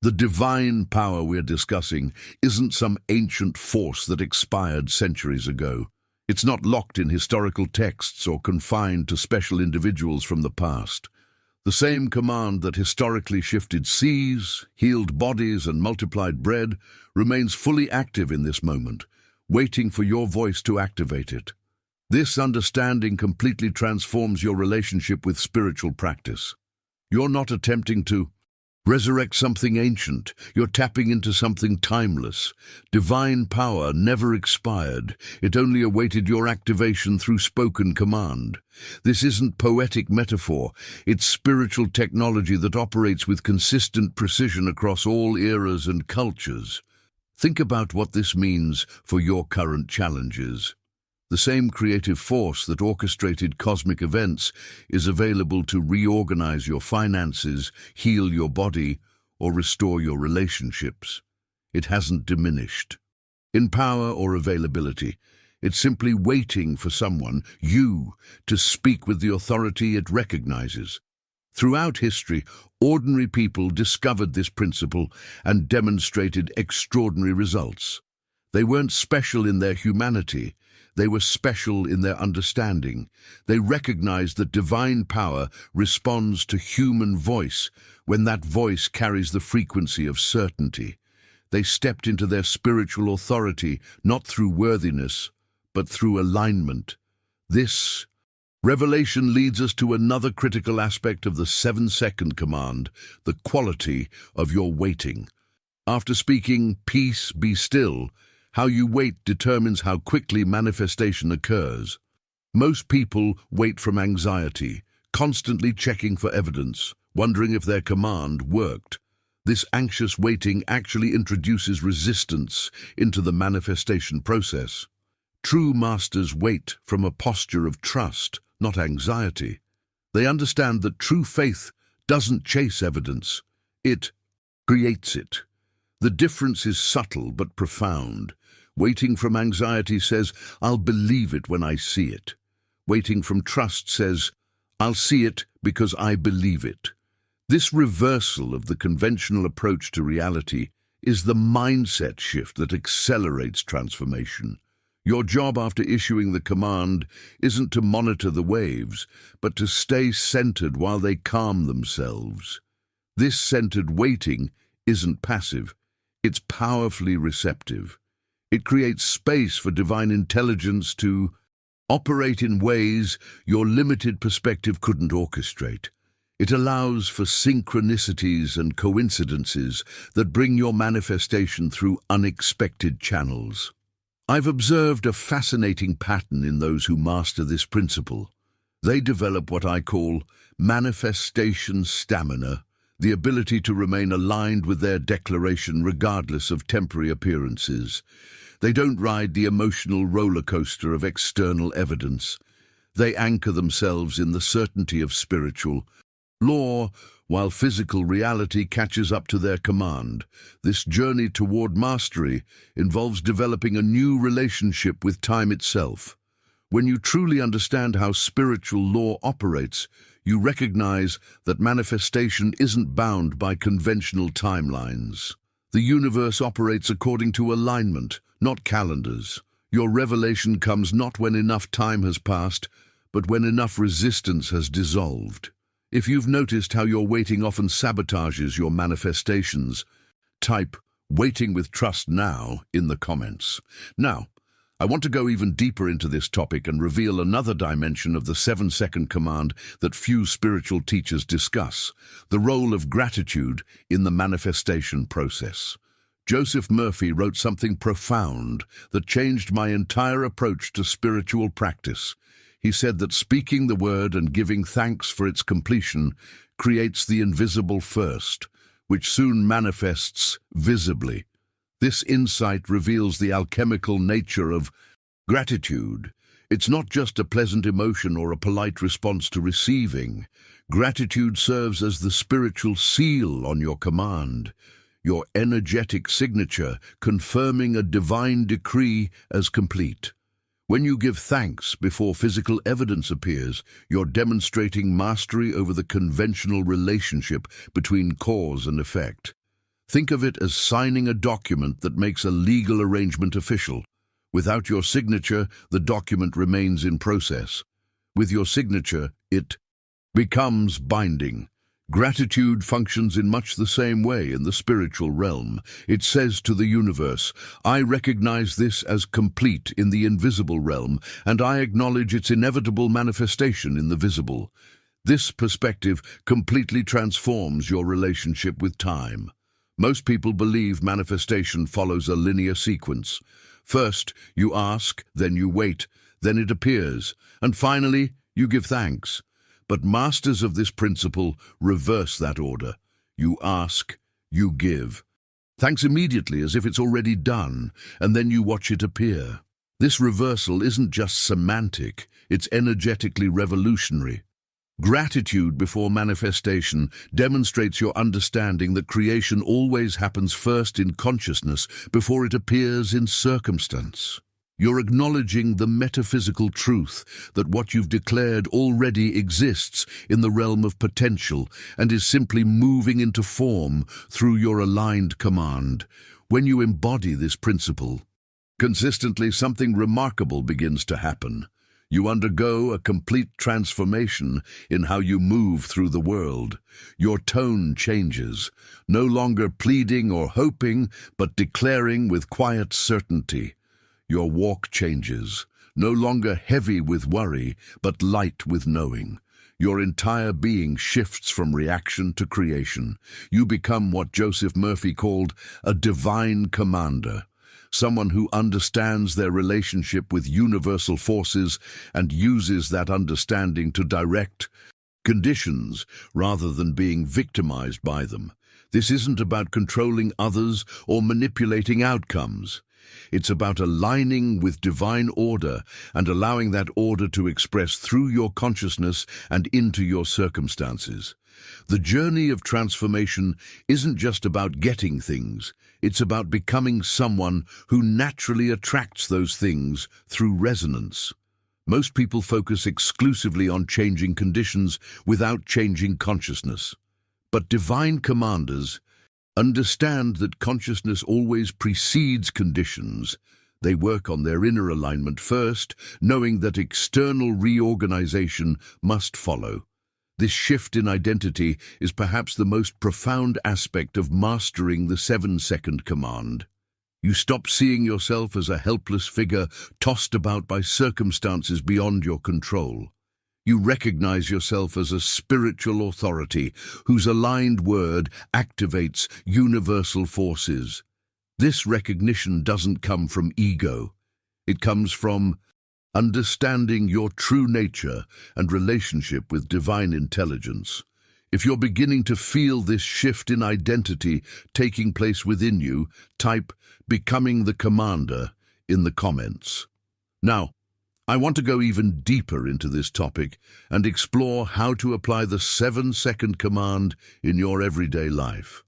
The divine power we're discussing isn't some ancient force that expired centuries ago. It's not locked in historical texts or confined to special individuals from the past. The same command that historically shifted seas, healed bodies, and multiplied bread remains fully active in this moment, waiting for your voice to activate it. This understanding completely transforms your relationship with spiritual practice. You're not attempting to resurrect something ancient. You're tapping into something timeless. Divine power never expired. It only awaited your activation through spoken command. This isn't poetic metaphor. It's spiritual technology that operates with consistent precision across all eras and cultures. Think about what this means for your current challenges. The same creative force that orchestrated cosmic events is available to reorganize your finances, heal your body, or restore your relationships. It hasn't diminished in power or availability. It's simply waiting for someone, you, to speak with the authority it recognizes. Throughout history, ordinary people discovered this principle and demonstrated extraordinary results. They weren't special in their humanity. They were special in their understanding. They recognized that divine power responds to human voice when that voice carries the frequency of certainty. They stepped into their spiritual authority not through worthiness, but through alignment. This revelation leads us to another critical aspect of the 7-second command, the quality of your waiting. After speaking, "Peace, be still," how you wait determines how quickly manifestation occurs. Most people wait from anxiety, constantly checking for evidence, wondering if their command worked. This anxious waiting actually introduces resistance into the manifestation process. True masters wait from a posture of trust, not anxiety. They understand that true faith doesn't chase evidence, it creates it. The difference is subtle but profound. Waiting from anxiety says, "I'll believe it when I see it." Waiting from trust says, "I'll see it because I believe it." This reversal of the conventional approach to reality is the mindset shift that accelerates transformation. Your job after issuing the command isn't to monitor the waves, but to stay centered while they calm themselves. This centered waiting isn't passive, it's powerfully receptive. It creates space for divine intelligence to operate in ways your limited perspective couldn't orchestrate. It allows for synchronicities and coincidences that bring your manifestation through unexpected channels. I've observed a fascinating pattern in those who master this principle. They develop what I call manifestation stamina, the ability to remain aligned with their declaration regardless of temporary appearances. They don't ride the emotional roller coaster of external evidence. They anchor themselves in the certainty of spiritual law while physical reality catches up to their command. This journey toward mastery involves developing a new relationship with time itself. When you truly understand how spiritual law operates, you recognize that manifestation isn't bound by conventional timelines. The universe operates according to alignment, not calendars. Your revelation comes not when enough time has passed, but when enough resistance has dissolved. If you've noticed how your waiting often sabotages your manifestations, type "waiting with trust now" in the comments. Now, I want to go even deeper into this topic and reveal another dimension of the 7-second command that few spiritual teachers discuss: the role of gratitude in the manifestation process. Joseph Murphy wrote something profound that changed my entire approach to spiritual practice. He said that speaking the word and giving thanks for its completion creates the invisible first, which soon manifests visibly. This insight reveals the alchemical nature of gratitude. It's not just a pleasant emotion or a polite response to receiving. Gratitude serves as the spiritual seal on your command, your energetic signature, confirming a divine decree as complete. When you give thanks before physical evidence appears, you're demonstrating mastery over the conventional relationship between cause and effect. Think of it as signing a document that makes a legal arrangement official. Without your signature, the document remains in process. With your signature, it becomes binding. Gratitude functions in much the same way in the spiritual realm. It says to the universe, "I recognize this as complete in the invisible realm, and I acknowledge its inevitable manifestation in the visible." This perspective completely transforms your relationship with time. Most people believe manifestation follows a linear sequence. First, you ask, then you wait, then it appears, and finally, you give thanks. But masters of this principle reverse that order. You ask, you give. Thanks immediately as if it's already done, and then you watch it appear. This reversal isn't just semantic, it's energetically revolutionary. Gratitude before manifestation demonstrates your understanding that creation always happens first in consciousness before it appears in circumstance. You're acknowledging the metaphysical truth that what you've declared already exists in the realm of potential and is simply moving into form through your aligned command. When you embody this principle, consistently something remarkable begins to happen. You undergo a complete transformation in how you move through the world. Your tone changes, no longer pleading or hoping, but declaring with quiet certainty. Your walk changes, no longer heavy with worry, but light with knowing. Your entire being shifts from reaction to creation. You become what Joseph Murphy called a divine commander. Someone who understands their relationship with universal forces and uses that understanding to direct conditions rather than being victimized by them. This isn't about controlling others or manipulating outcomes. It's about aligning with divine order and allowing that order to express through your consciousness and into your circumstances. The journey of transformation isn't just about getting things, it's about becoming someone who naturally attracts those things through resonance. Most people focus exclusively on changing conditions without changing consciousness. But divine commanders understand that consciousness always precedes conditions. They work on their inner alignment first, knowing that external reorganization must follow. This shift in identity is perhaps the most profound aspect of mastering the 7-second command. You stop seeing yourself as a helpless figure tossed about by circumstances beyond your control. You recognize yourself as a spiritual authority whose aligned word activates universal forces. This recognition doesn't come from ego. It comes from understanding your true nature and relationship with divine intelligence. If you're beginning to feel this shift in identity taking place within you, type "becoming the commander" in the comments. Now, I want to go even deeper into this topic and explore how to apply the 7-second command in your everyday life.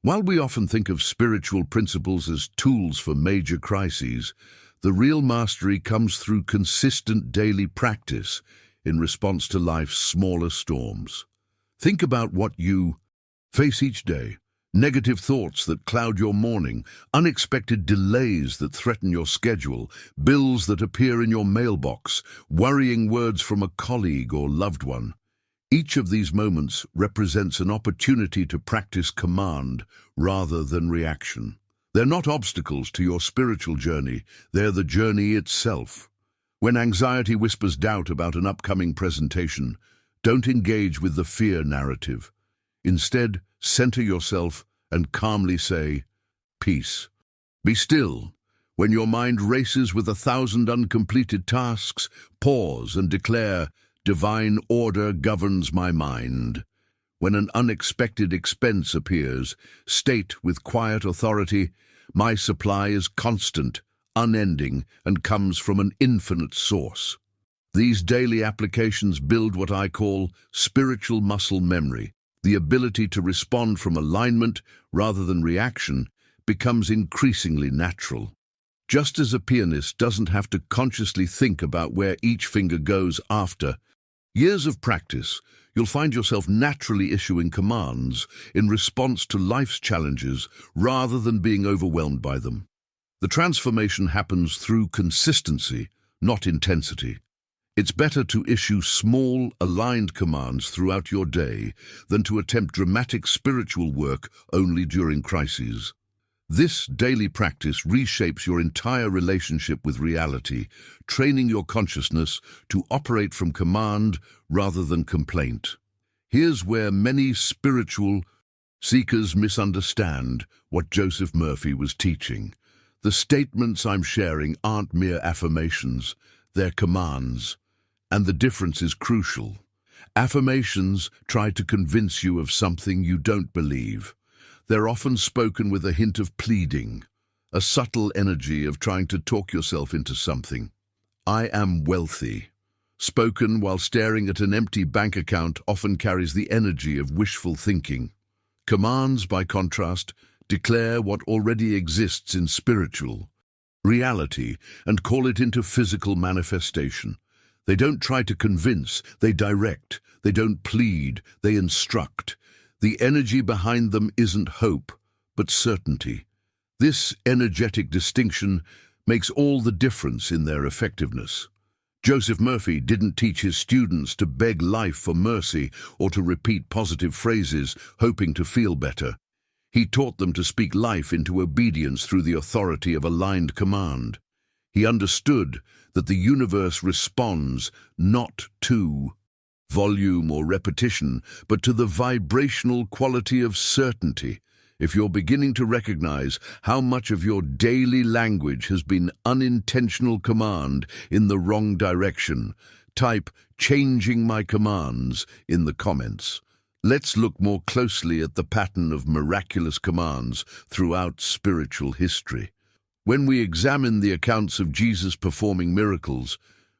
While we often think of spiritual principles as tools for major crises, the real mastery comes through consistent daily practice in response to life's smaller storms. Think about what you face each day. Negative thoughts that cloud your morning, unexpected delays that threaten your schedule, bills that appear in your mailbox, worrying words from a colleague or loved one. Each of these moments represents an opportunity to practice command rather than reaction. They're not obstacles to your spiritual journey, they're the journey itself. When anxiety whispers doubt about an upcoming presentation, don't engage with the fear narrative. Instead, center yourself and calmly say, "Peace." Be still. When your mind races with 1,000 uncompleted tasks, pause and declare, "Divine order governs my mind." When an unexpected expense appears, state with quiet authority, "My supply is constant, unending, and comes from an infinite source." These daily applications build what I call spiritual muscle memory. The ability to respond from alignment rather than reaction becomes increasingly natural. Just as a pianist doesn't have to consciously think about where each finger goes after years of practice, you'll find yourself naturally issuing commands in response to life's challenges rather than being overwhelmed by them. The transformation happens through consistency, not intensity. It's better to issue small, aligned commands throughout your day than to attempt dramatic spiritual work only during crises. This daily practice reshapes your entire relationship with reality, training your consciousness to operate from command rather than complaint. Here's where many spiritual seekers misunderstand what Joseph Murphy was teaching. The statements I'm sharing aren't mere affirmations, they're commands. And the difference is crucial. Affirmations try to convince you of something you don't believe. They're often spoken with a hint of pleading, a subtle energy of trying to talk yourself into something. "I am wealthy," spoken while staring at an empty bank account, often carries the energy of wishful thinking. Commands, by contrast, declare what already exists in spiritual reality and call it into physical manifestation. They don't try to convince, they direct. They don't plead, they instruct. The energy behind them isn't hope, but certainty. This energetic distinction makes all the difference in their effectiveness. Joseph Murphy didn't teach his students to beg life for mercy or to repeat positive phrases, hoping to feel better. He taught them to speak life into obedience through the authority of aligned command. He understood that the universe responds not to volume or repetition, but to the vibrational quality of certainty. If you're beginning to recognize how much of your daily language has been unintentional command in the wrong direction, type "changing my commands" in the comments. Let's look more closely at the pattern of miraculous commands throughout spiritual history. When we examine the accounts of Jesus performing miracles,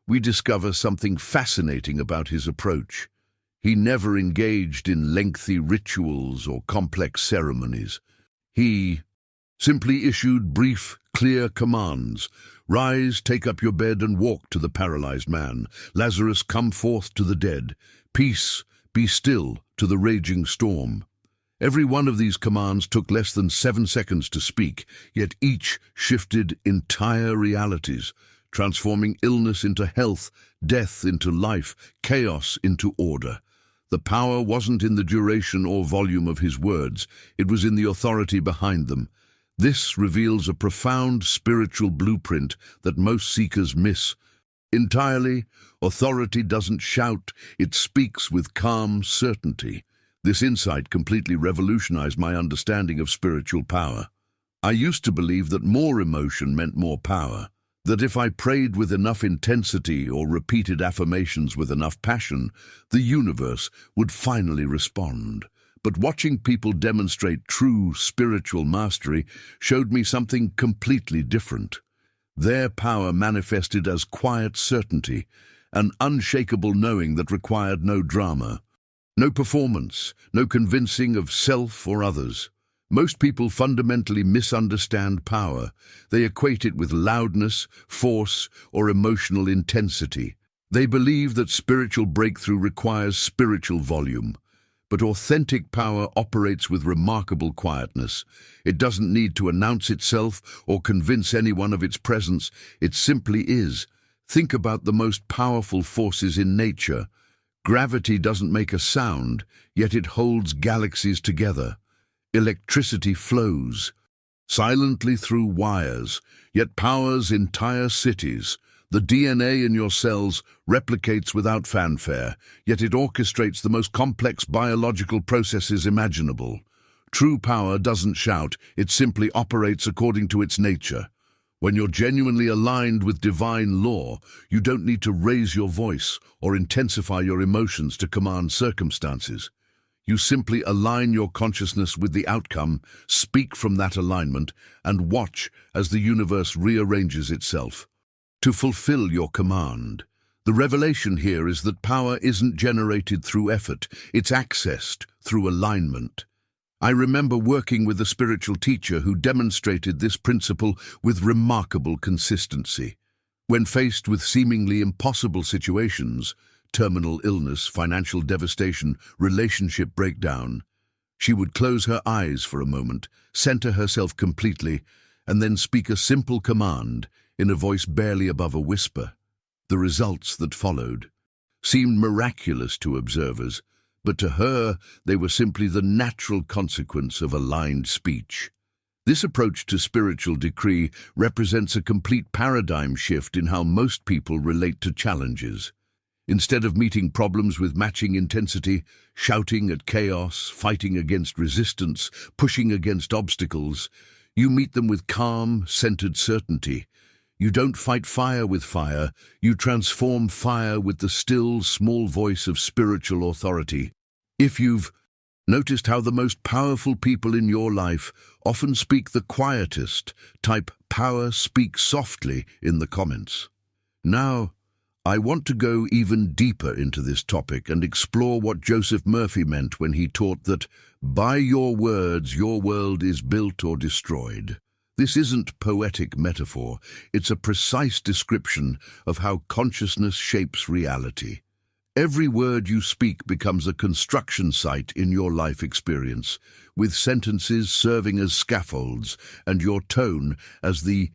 we discover something fascinating about his approach. He never engaged in lengthy rituals or complex ceremonies. He simply issued brief, clear commands. "Rise, take up your bed and walk," to the paralyzed man. "Lazarus, come forth," to the dead. "Peace, be still," to the raging storm. Every one of these commands took less than 7 seconds to speak, yet each shifted entire realities, transforming illness into health, death into life, chaos into order. The power wasn't in the duration or volume of his words, it was in the authority behind them. This reveals a profound spiritual blueprint that most seekers miss. Entirely, authority doesn't shout, it speaks with calm certainty. This insight completely revolutionized my understanding of spiritual power. I used to believe that more emotion meant more power, that if I prayed with enough intensity or repeated affirmations with enough passion, the universe would finally respond. But watching people demonstrate true spiritual mastery showed me something completely different. Their power manifested as quiet certainty, an unshakable knowing that required no drama. No performance, no convincing of self or others. Most people fundamentally misunderstand power. They equate it with loudness, force, or emotional intensity. They believe that spiritual breakthrough requires spiritual volume. But authentic power operates with remarkable quietness. It doesn't need to announce itself or convince anyone of its presence. It simply is. Think about the most powerful forces in nature. Gravity doesn't make a sound, yet it holds galaxies together. Electricity flows silently through wires, yet powers entire cities. The DNA in your cells replicates without fanfare, yet it orchestrates the most complex biological processes imaginable. True power doesn't shout, it simply operates according to its nature. When you're genuinely aligned with divine law, you don't need to raise your voice or intensify your emotions to command circumstances. You simply align your consciousness with the outcome, speak from that alignment, and watch as the universe rearranges itself to fulfill your command. The revelation here is that power isn't generated through effort, it's accessed through alignment. I remember working with a spiritual teacher who demonstrated this principle with remarkable consistency. When faced with seemingly impossible situations, terminal illness, financial devastation, relationship breakdown, she would close her eyes for a moment, center herself completely, and then speak a simple command in a voice barely above a whisper. The results that followed seemed miraculous to observers, but to her they were simply the natural consequence of aligned speech. This approach to spiritual decree represents a complete paradigm shift in how most people relate to challenges. Instead of meeting problems with matching intensity, shouting at chaos, fighting against resistance, pushing against obstacles, you meet them with calm, centered certainty. You don't fight fire with fire, you transform fire with the still, small voice of spiritual authority. If you've noticed how the most powerful people in your life often speak the quietest, type "power speaks softly" in the comments. Now, I want to go even deeper into this topic and explore what Joseph Murphy meant when he taught that, by your words, your world is built or destroyed. This isn't poetic metaphor, it's a precise description of how consciousness shapes reality. Every word you speak becomes a construction site in your life experience, with sentences serving as scaffolds and your tone as the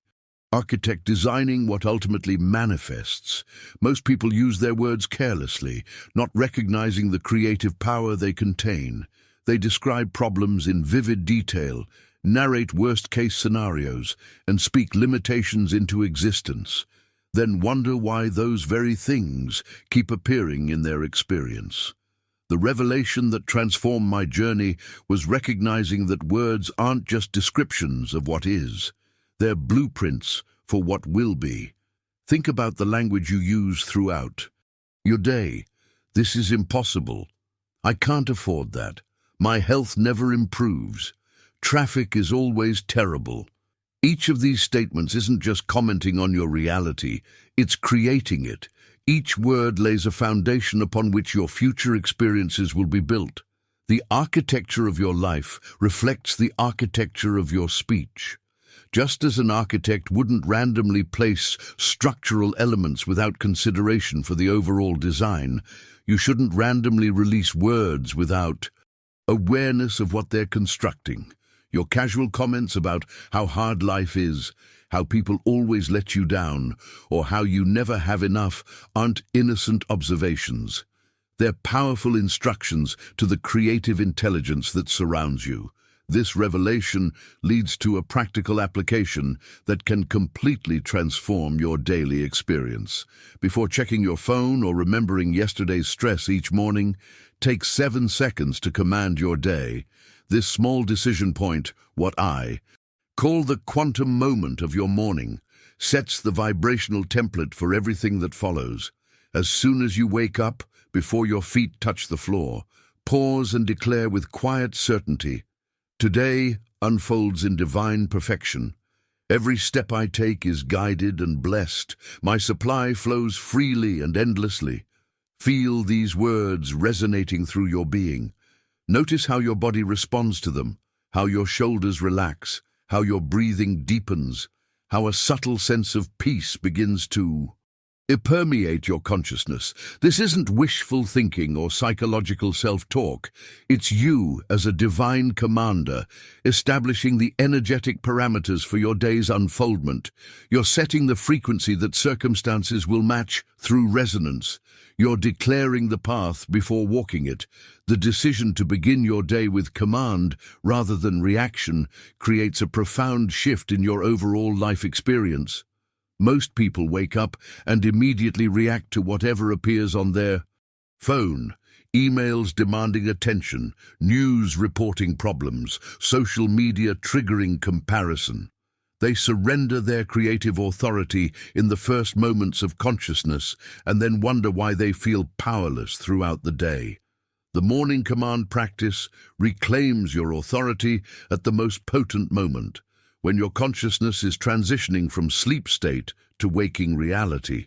architect designing what ultimately manifests. Most people use their words carelessly, not recognizing the creative power they contain. They describe problems in vivid detail, narrate worst-case scenarios, and speak limitations into existence, then wonder why those very things keep appearing in their experience. The revelation that transformed my journey was recognizing that words aren't just descriptions of what is, they're blueprints for what will be. Think about the language you use throughout your day. This is impossible. I can't afford that. My health never improves. Traffic is always terrible. Each of these statements isn't just commenting on your reality, it's creating it. Each word lays a foundation upon which your future experiences will be built. The architecture of your life reflects the architecture of your speech. Just as an architect wouldn't randomly place structural elements without consideration for the overall design, you shouldn't randomly release words without awareness of what they're constructing. Your casual comments about how hard life is, how people always let you down, or how you never have enough aren't innocent observations. They're powerful instructions to the creative intelligence that surrounds you. This revelation leads to a practical application that can completely transform your daily experience. Before checking your phone or remembering yesterday's stress each morning, take 7 seconds to command your day. This small decision point, what I call the quantum moment of your morning, sets the vibrational template for everything that follows. As soon as you wake up, before your feet touch the floor, pause and declare with quiet certainty, "Today unfolds in divine perfection. Every step I take is guided and blessed. My supply flows freely and endlessly." Feel these words resonating through your being. Notice how your body responds to them, how your shoulders relax, how your breathing deepens, how a subtle sense of peace begins to Permeate your consciousness. This isn't wishful thinking or psychological self-talk. It's you as a divine commander, establishing the energetic parameters for your day's unfoldment. You're setting the frequency that circumstances will match through resonance. You're declaring the path before walking it. The decision to begin your day with command rather than reaction creates a profound shift in your overall life experience. Most people wake up and immediately react to whatever appears on their phone. Emails demanding attention, news reporting problems, social media triggering comparison. They surrender their creative authority in the first moments of consciousness and then wonder why they feel powerless throughout the day. The morning command practice reclaims your authority at the most potent moment, when your consciousness is transitioning from sleep state to waking reality.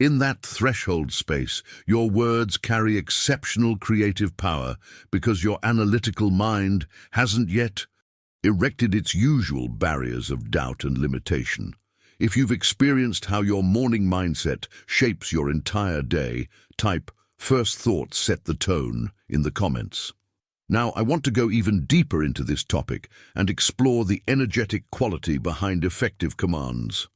In that threshold space, your words carry exceptional creative power because your analytical mind hasn't yet erected its usual barriers of doubt and limitation. If you've experienced how your morning mindset shapes your entire day, type "first thoughts set the tone" in the comments. Now, I want to go even deeper into this topic and explore the energetic quality behind effective commands.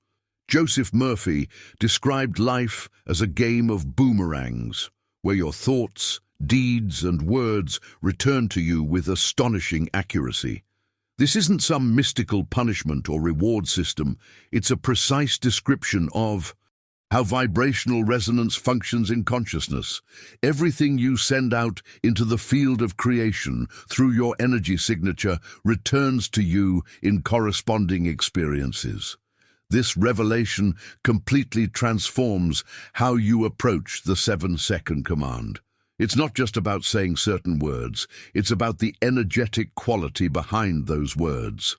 Joseph Murphy described life as a game of boomerangs, where your thoughts, deeds, and words return to you with astonishing accuracy. This isn't some mystical punishment or reward system. It's a precise description of how vibrational resonance functions in consciousness. Everything you send out into the field of creation through your energy signature returns to you in corresponding experiences. This revelation completely transforms how you approach the 7-second command. It's not just about saying certain words, it's about the energetic quality behind those words.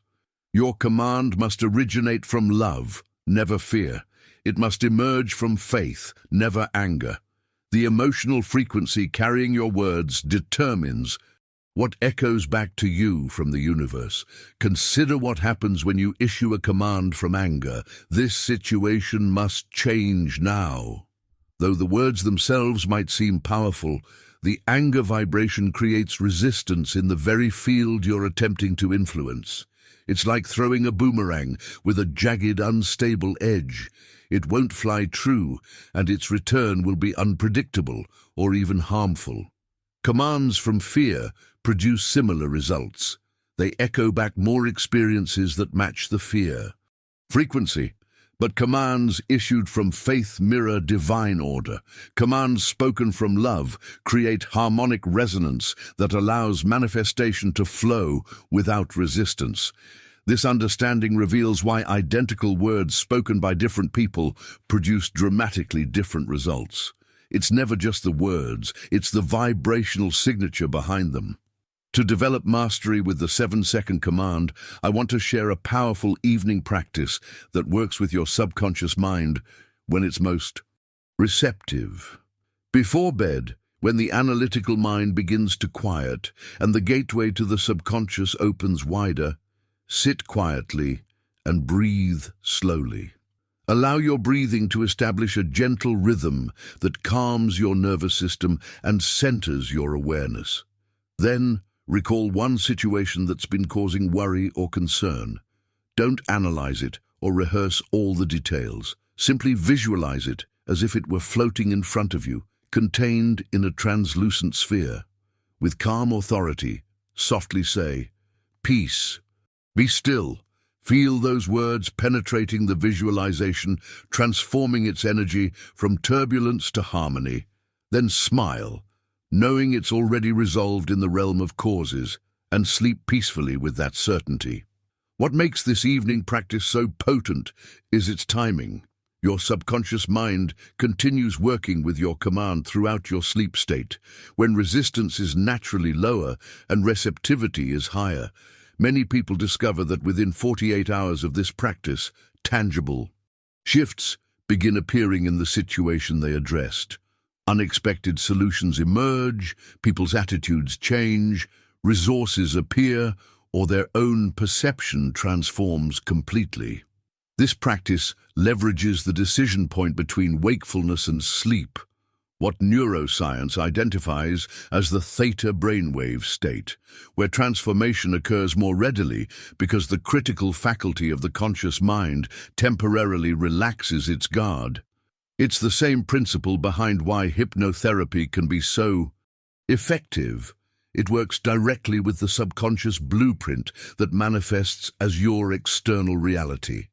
Your command must originate from love, never fear. It must emerge from faith, never anger. The emotional frequency carrying your words determines what echoes back to you from the universe. Consider what happens when you issue a command from anger. This situation must change now. Though the words themselves might seem powerful, the anger vibration creates resistance in the very field you're attempting to influence. It's like throwing a boomerang with a jagged, unstable edge. It won't fly true, and its return will be unpredictable or even harmful. Commands from fear produce similar results. They echo back more experiences that match the fear. Frequency. But commands issued from faith mirror divine order. Commands spoken from love create harmonic resonance that allows manifestation to flow without resistance. This understanding reveals why identical words spoken by different people produce dramatically different results. It's never just the words, it's the vibrational signature behind them. To develop mastery with the 7-second command, I want to share a powerful evening practice that works with your subconscious mind when it's most receptive. Before bed, when the analytical mind begins to quiet and the gateway to the subconscious opens wider, sit quietly and breathe slowly. Allow your breathing to establish a gentle rhythm that calms your nervous system and centers your awareness. Then, recall one situation that's been causing worry or concern. Don't analyze it or rehearse all the details. Simply visualize it as if it were floating in front of you, contained in a translucent sphere. With calm authority, softly say, "Peace. Be still." Feel those words penetrating the visualization, transforming its energy from turbulence to harmony. Then smile, knowing it's already resolved in the realm of causes, and sleep peacefully with that certainty. What makes this evening practice so potent is its timing. Your subconscious mind continues working with your command throughout your sleep state, when resistance is naturally lower and receptivity is higher. Many people discover that within 48 hours of this practice, tangible shifts begin appearing in the situation they addressed. Unexpected solutions emerge, people's attitudes change, resources appear, or their own perception transforms completely. This practice leverages the decision point between wakefulness and sleep, what neuroscience identifies as the theta brainwave state, where transformation occurs more readily because the critical faculty of the conscious mind temporarily relaxes its guard. It's the same principle behind why hypnotherapy can be so effective. It works directly with the subconscious blueprint that manifests as your external reality.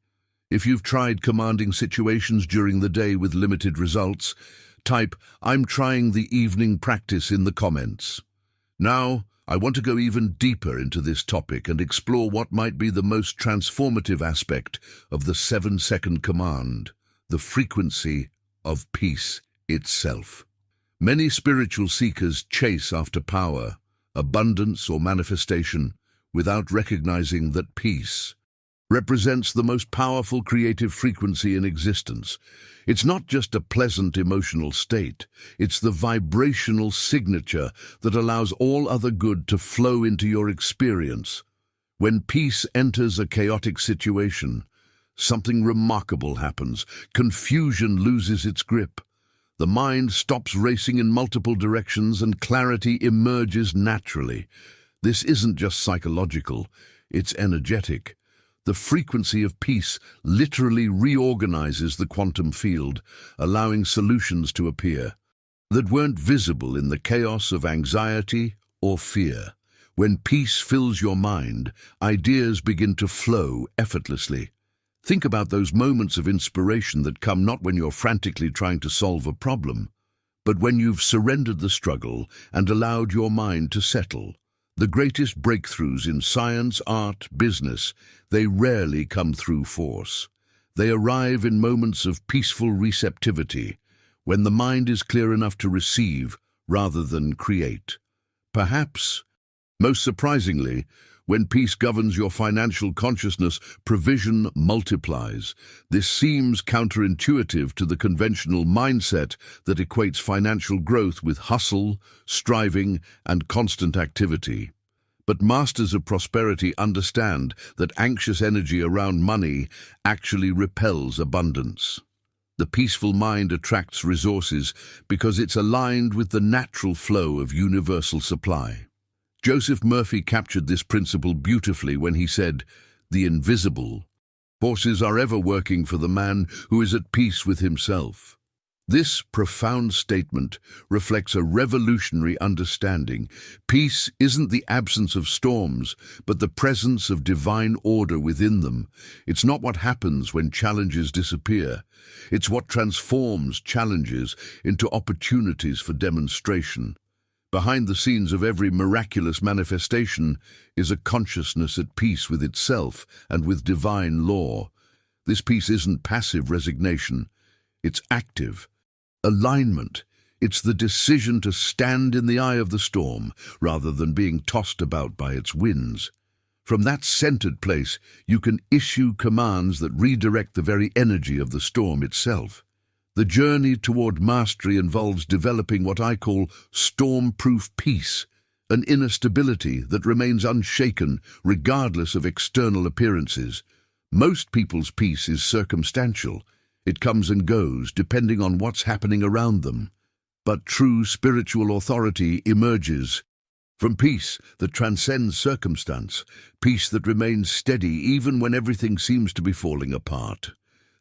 If you've tried commanding situations during the day with limited results, type "I'm trying the evening practice" in the comments. Now, I want to go even deeper into this topic and explore what might be the most transformative aspect of the 7-second command, the frequency of peace itself. Many spiritual seekers chase after power, abundance, or manifestation without recognizing that peace represents the most powerful creative frequency in existence. It's not just a pleasant emotional state, it's the vibrational signature that allows all other good to flow into your experience. When peace enters a chaotic situation, something remarkable happens. Confusion loses its grip. The mind stops racing in multiple directions and clarity emerges naturally. This isn't just psychological, it's energetic. The frequency of peace literally reorganizes the quantum field, allowing solutions to appear that weren't visible in the chaos of anxiety or fear. When peace fills your mind, ideas begin to flow effortlessly. Think about those moments of inspiration that come not when you're frantically trying to solve a problem, but when you've surrendered the struggle and allowed your mind to settle. The greatest breakthroughs in science, art, business, they rarely come through force. They arrive in moments of peaceful receptivity, when the mind is clear enough to receive rather than create. Perhaps, most surprisingly, when peace governs your financial consciousness, provision multiplies. This seems counterintuitive to the conventional mindset that equates financial growth with hustle, striving, and constant activity. But masters of prosperity understand that anxious energy around money actually repels abundance. The peaceful mind attracts resources because it's aligned with the natural flow of universal supply. Joseph Murphy captured this principle beautifully when he said, "The invisible forces are ever working for the man who is at peace with himself." This profound statement reflects a revolutionary understanding. Peace isn't the absence of storms, but the presence of divine order within them. It's not what happens when challenges disappear. It's what transforms challenges into opportunities for demonstration. Behind the scenes of every miraculous manifestation is a consciousness at peace with itself and with divine law. This peace isn't passive resignation, it's active alignment. It's the decision to stand in the eye of the storm rather than being tossed about by its winds. From that centered place, you can issue commands that redirect the very energy of the storm itself. The journey toward mastery involves developing what I call storm-proof peace, an inner stability that remains unshaken regardless of external appearances. Most people's peace is circumstantial. It comes and goes depending on what's happening around them. But true spiritual authority emerges from peace that transcends circumstance, peace that remains steady even when everything seems to be falling apart.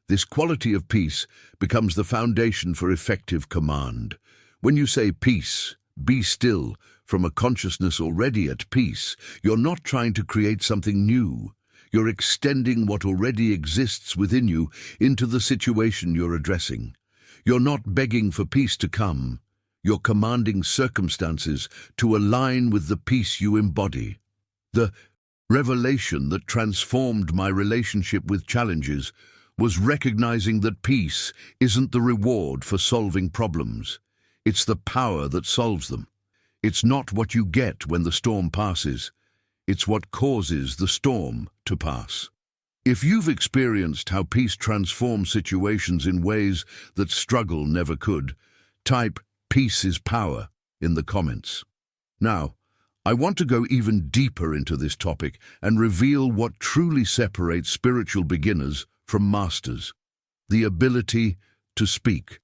This quality of peace becomes the foundation for effective command. When you say peace, be still, from a consciousness already at peace, you're not trying to create something new. You're extending what already exists within you into the situation you're addressing. You're not begging for peace to come. You're commanding circumstances to align with the peace you embody. The revelation that transformed my relationship with challenges was recognizing that peace isn't the reward for solving problems. It's the power that solves them. It's not what you get when the storm passes. It's what causes the storm to pass. If you've experienced how peace transforms situations in ways that struggle never could, type "peace is power" in the comments. Now, I want to go even deeper into this topic and reveal what truly separates spiritual beginners from masters. The ability to speak.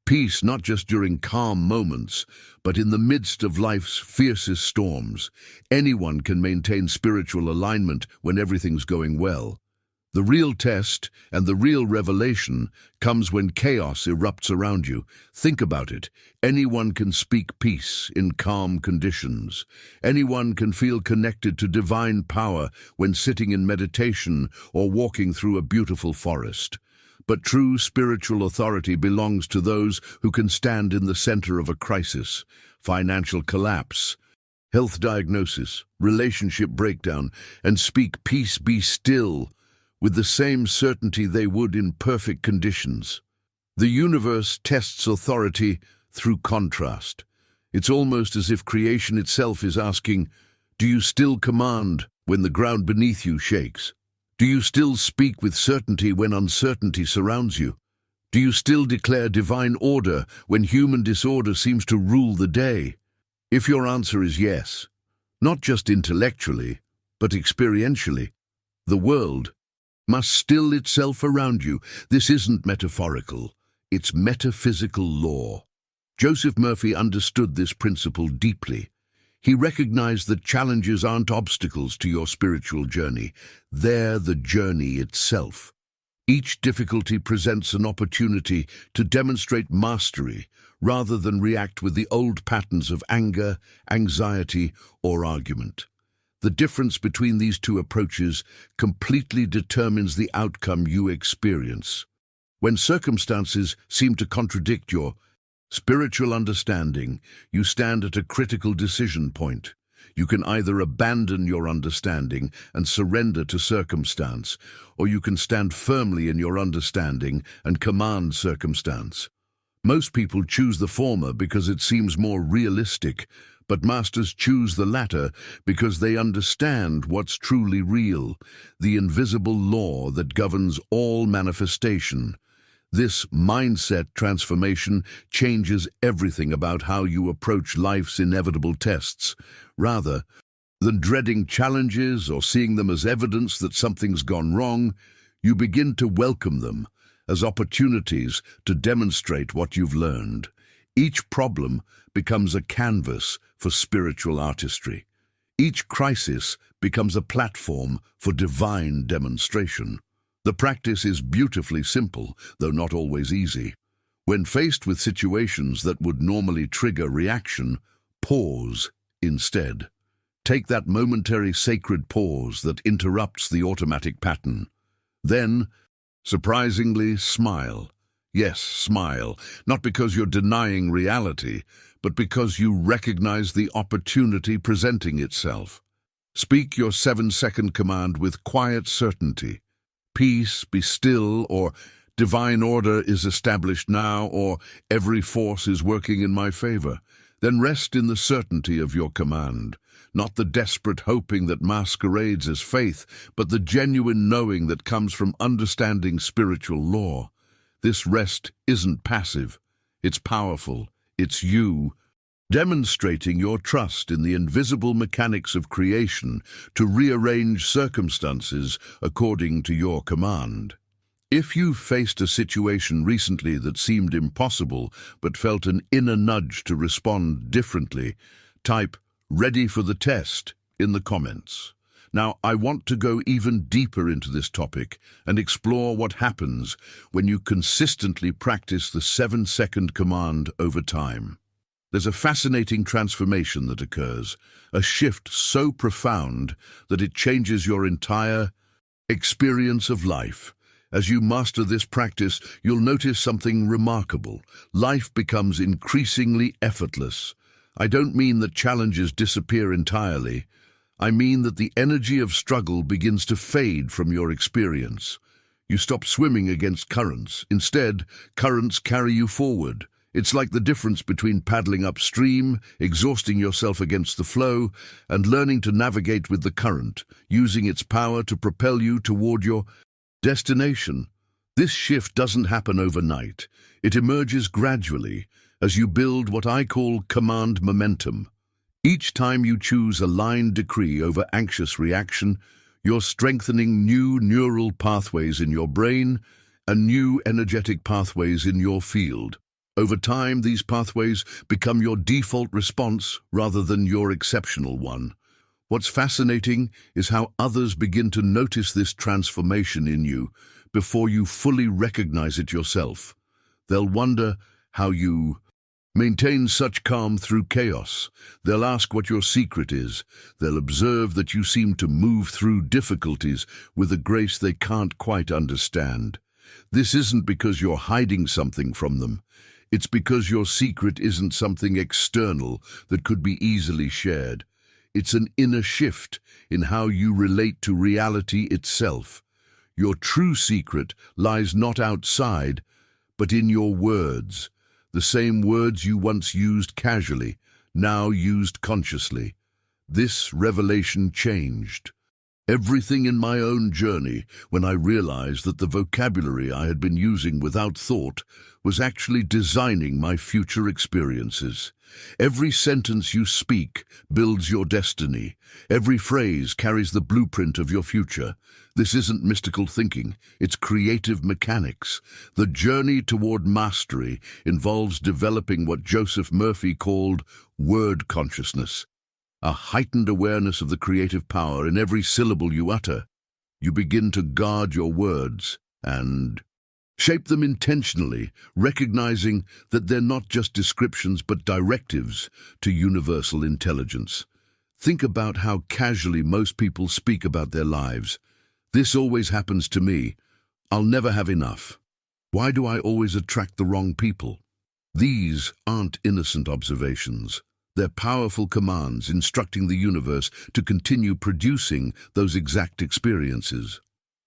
Peace not just during calm moments, but in the midst of life's fiercest storms. Anyone can maintain spiritual alignment when everything's going well. The real test and the real revelation comes when chaos erupts around you. Think about it. Anyone can speak peace in calm conditions. Anyone can feel connected to divine power when sitting in meditation or walking through a beautiful forest. But true spiritual authority belongs to those who can stand in the center of a crisis, financial collapse, health diagnosis, relationship breakdown, and speak peace, be still, with the same certainty they would in perfect conditions. The universe tests authority through contrast. It's almost as if creation itself is asking, do you still command when the ground beneath you shakes? Do you still speak with certainty when uncertainty surrounds you? Do you still declare divine order when human disorder seems to rule the day? If your answer is yes, not just intellectually, but experientially, the world must still itself around you. This isn't metaphorical, it's metaphysical law. Joseph Murphy understood this principle deeply. He recognized that challenges aren't obstacles to your spiritual journey. They're the journey itself. Each difficulty presents an opportunity to demonstrate mastery rather than react with the old patterns of anger, anxiety, or argument. The difference between these two approaches completely determines the outcome you experience. When circumstances seem to contradict your spiritual understanding, you stand at a critical decision point. You can either abandon your understanding and surrender to circumstance, or you can stand firmly in your understanding and command circumstance. Most people choose the former because it seems more realistic, but masters choose the latter because they understand what's truly real, the invisible law that governs all manifestation. This mindset transformation changes everything about how you approach life's inevitable tests. Rather than dreading challenges or seeing them as evidence that something's gone wrong, you begin to welcome them as opportunities to demonstrate what you've learned. Each problem becomes a canvas for spiritual artistry. Each crisis becomes a platform for divine demonstration. The practice is beautifully simple, though not always easy. When faced with situations that would normally trigger reaction, pause instead. Take that momentary sacred pause that interrupts the automatic pattern. Then, surprisingly, smile. Yes, smile, not because you're denying reality, but because you recognize the opportunity presenting itself. Speak your 7-second command with quiet certainty. Peace, be still, or divine order is established now, or every force is working in my favor. Then rest in the certainty of your command, not the desperate hoping that masquerades as faith, but the genuine knowing that comes from understanding spiritual law. This rest isn't passive, it's powerful, it's you, demonstrating your trust in the invisible mechanics of creation to rearrange circumstances according to your command. If you've faced a situation recently that seemed impossible but felt an inner nudge to respond differently, type "ready for the test" in the comments. Now, I want to go even deeper into this topic and explore what happens when you consistently practice the 7-second command over time. There's a fascinating transformation that occurs, a shift so profound that it changes your entire experience of life. As you master this practice, you'll notice something remarkable. Life becomes increasingly effortless. I don't mean that challenges disappear entirely. I mean that the energy of struggle begins to fade from your experience. You stop swimming against currents. Instead, currents carry you forward. It's like the difference between paddling upstream, exhausting yourself against the flow, and learning to navigate with the current, using its power to propel you toward your destination. This shift doesn't happen overnight. It emerges gradually as you build what I call command momentum. Each time you choose aligned decree over anxious reaction, You're strengthening new neural pathways in your brain and new energetic pathways in your field. Over time, these pathways become your default response rather than your exceptional one. What's fascinating is how others begin to notice this transformation in you before you fully recognize it yourself. They'll wonder how you maintain such calm through chaos. They'll ask what your secret is. They'll observe that you seem to move through difficulties with a grace they can't quite understand. This isn't because you're hiding something from them. It's because your secret isn't something external that could be easily shared. It's an inner shift in how you relate to reality itself. Your true secret lies not outside, but in your words. The same words you once used casually, now used consciously. This revelation changed everything in my own journey when I realized that the vocabulary I had been using without thought was actually designing my future experiences. Every sentence you speak builds your destiny. Every phrase carries the blueprint of your future. This isn't mystical thinking, it's creative mechanics. The journey toward mastery involves developing what Joseph Murphy called word consciousness, a heightened awareness of the creative power in every syllable you utter. You begin to guard your words and shape them intentionally, recognizing that they're not just descriptions but directives to universal intelligence. Think about how casually most people speak about their lives. This always happens to me. I'll never have enough. Why do I always attract the wrong people? These aren't innocent observations. They're powerful commands instructing the universe to continue producing those exact experiences.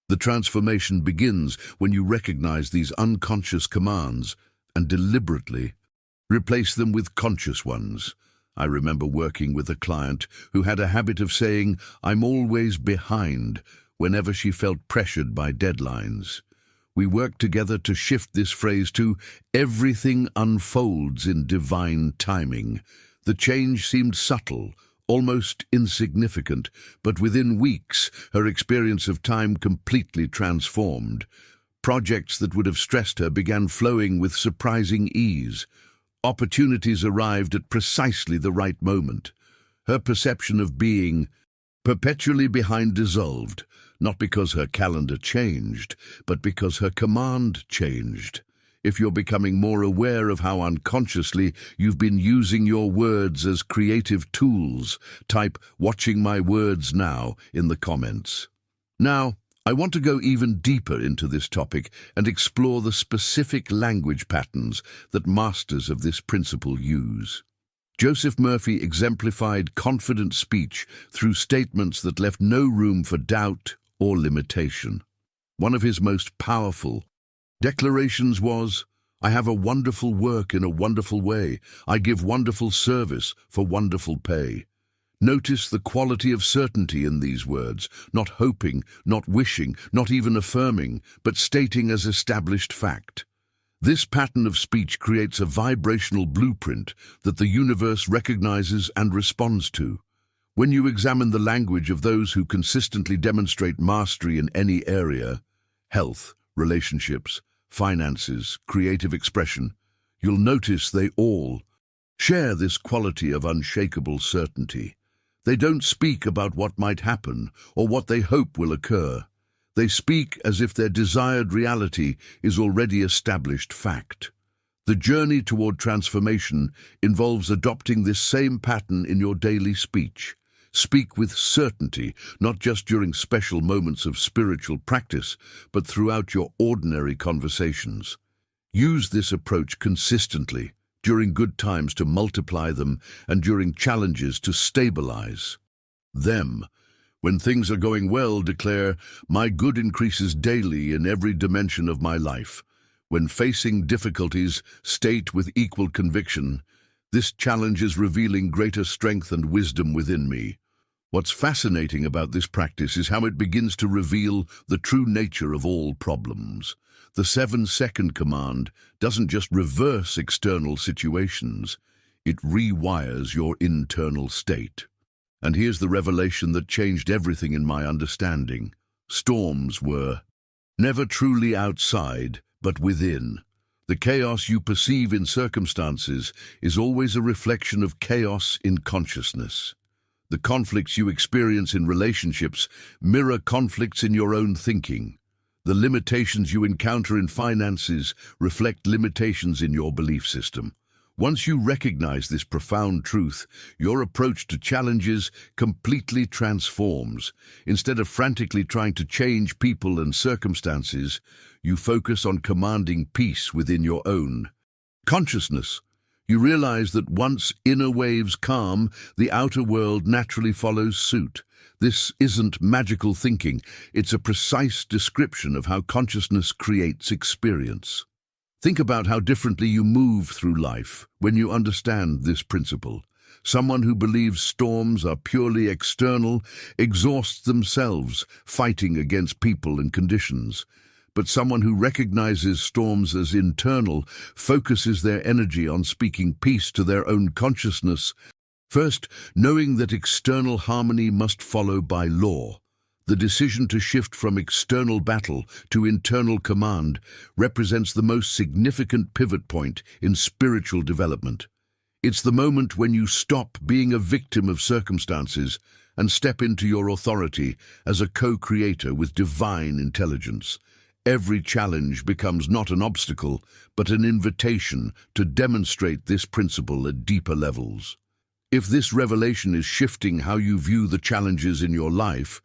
The transformation begins when you recognize these unconscious commands and deliberately replace them with conscious ones. I remember working with a client who had a habit of saying, "I'm always behind," whenever she felt pressured by deadlines. We worked together to shift this phrase to "everything unfolds in divine timing." The change seemed subtle, almost insignificant, but within weeks, her experience of time completely transformed. Projects that would have stressed her began flowing with surprising ease. Opportunities arrived at precisely the right moment. Her perception of being perpetually behind dissolved, not because her calendar changed, but because her command changed. If you're becoming more aware of how unconsciously you've been using your words as creative tools, type "watching my words now" in the comments. Now, I want to go even deeper into this topic and explore the specific language patterns that masters of this principle use. Joseph Murphy exemplified confident speech through statements that left no room for doubt or limitation. One of his most powerful declarations was, "I have a wonderful work in a wonderful way. I give wonderful service for wonderful pay." Notice the quality of certainty in these words, not hoping, not wishing, not even affirming, but stating as established fact. This pattern of speech creates a vibrational blueprint that the universe recognizes and responds to. When you examine the language of those who consistently demonstrate mastery in any area, health, relationships, finances, creative expression, you'll notice they all share this quality of unshakable certainty. They don't speak about what might happen or what they hope will occur. They speak as if their desired reality is already established fact. The journey toward transformation involves adopting this same pattern in your daily speech. Speak with certainty, not just during special moments of spiritual practice, but throughout your ordinary conversations. Use this approach consistently, during good times to multiply them, and during challenges to stabilize them. When things are going well, declare, "My good increases daily in every dimension of my life." When facing difficulties, state with equal conviction, "This challenge is revealing greater strength and wisdom within me." What's fascinating about this practice is how it begins to reveal the true nature of all problems. The 7-second command doesn't just reverse external situations, it rewires your internal state. And here's the revelation that changed everything in my understanding. Storms were never truly outside, but within. The chaos you perceive in circumstances is always a reflection of chaos in consciousness. The conflicts you experience in relationships mirror conflicts in your own thinking. The limitations you encounter in finances reflect limitations in your belief system. Once you recognize this profound truth, your approach to challenges completely transforms. Instead of frantically trying to change people and circumstances, you focus on commanding peace within your own consciousness. You realize that once inner waves calm, the outer world naturally follows suit. This isn't magical thinking, it's a precise description of how consciousness creates experience. Think about how differently you move through life when you understand this principle. Someone who believes storms are purely external exhausts themselves fighting against people and conditions. But someone who recognizes storms as internal focuses their energy on speaking peace to their own consciousness. First, knowing that external harmony must follow by law. The decision to shift from external battle to internal command represents the most significant pivot point in spiritual development. It's the moment when you stop being a victim of circumstances and step into your authority as a co-creator with divine intelligence. Every challenge becomes not an obstacle, but an invitation to demonstrate this principle at deeper levels. If this revelation is shifting how you view the challenges in your life,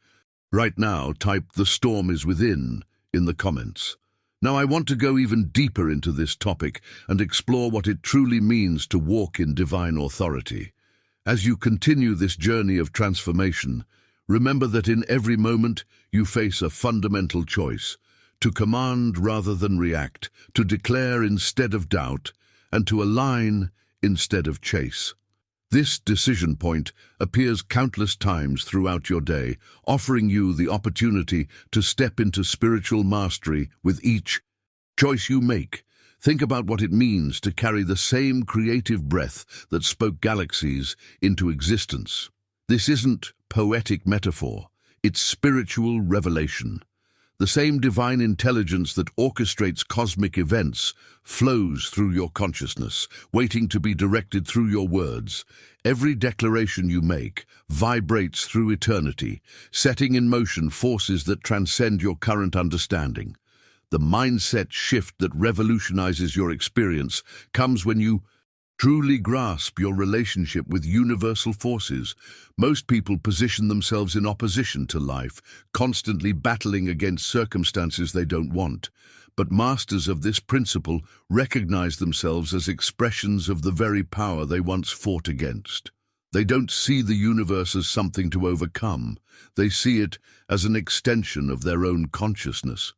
right now type "the storm is within" in the comments. Now I want to go even deeper into this topic and explore what it truly means to walk in divine authority. As you continue this journey of transformation, remember that in every moment you face a fundamental choice: to command rather than react, to declare instead of doubt, and to align instead of chase. This decision point appears countless times throughout your day, offering you the opportunity to step into spiritual mastery with each choice you make. Think about what it means to carry the same creative breath that spoke galaxies into existence. This isn't poetic metaphor, it's spiritual revelation. The same divine intelligence that orchestrates cosmic events flows through your consciousness, waiting to be directed through your words. Every declaration you make vibrates through eternity, setting in motion forces that transcend your current understanding. The mindset shift that revolutionizes your experience comes when you truly grasp your relationship with universal forces. Most people position themselves in opposition to life, constantly battling against circumstances they don't want. But masters of this principle recognize themselves as expressions of the very power they once fought against. They don't see the universe as something to overcome. They see it as an extension of their own consciousness.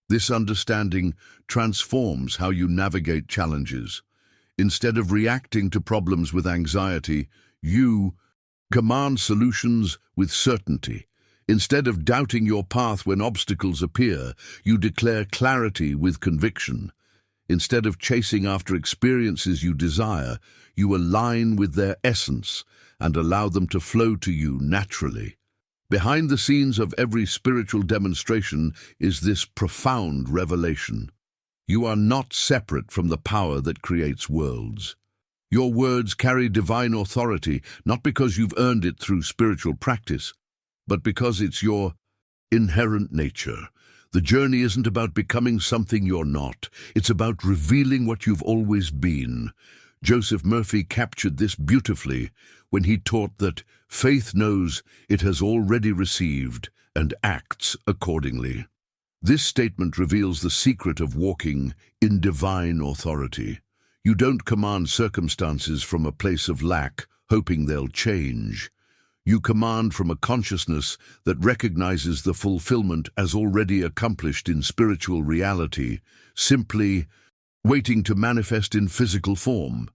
This understanding transforms how you navigate challenges. Instead of reacting to problems with anxiety, you command solutions with certainty. Instead of doubting your path when obstacles appear, you declare clarity with conviction. Instead of chasing after experiences you desire, you align with their essence and allow them to flow to you naturally. Behind the scenes of every spiritual demonstration is this profound revelation. You are not separate from the power that creates worlds. Your words carry divine authority, not because you've earned it through spiritual practice, but because it's your inherent nature. The journey isn't about becoming something you're not. It's about revealing what you've always been. Joseph Murphy captured this beautifully when he taught that faith knows it has already received and acts accordingly. This statement reveals the secret of walking in divine authority. You don't command circumstances from a place of lack, hoping they'll change. You command from a consciousness that recognizes the fulfillment as already accomplished in spiritual reality, simply waiting to manifest in physical form.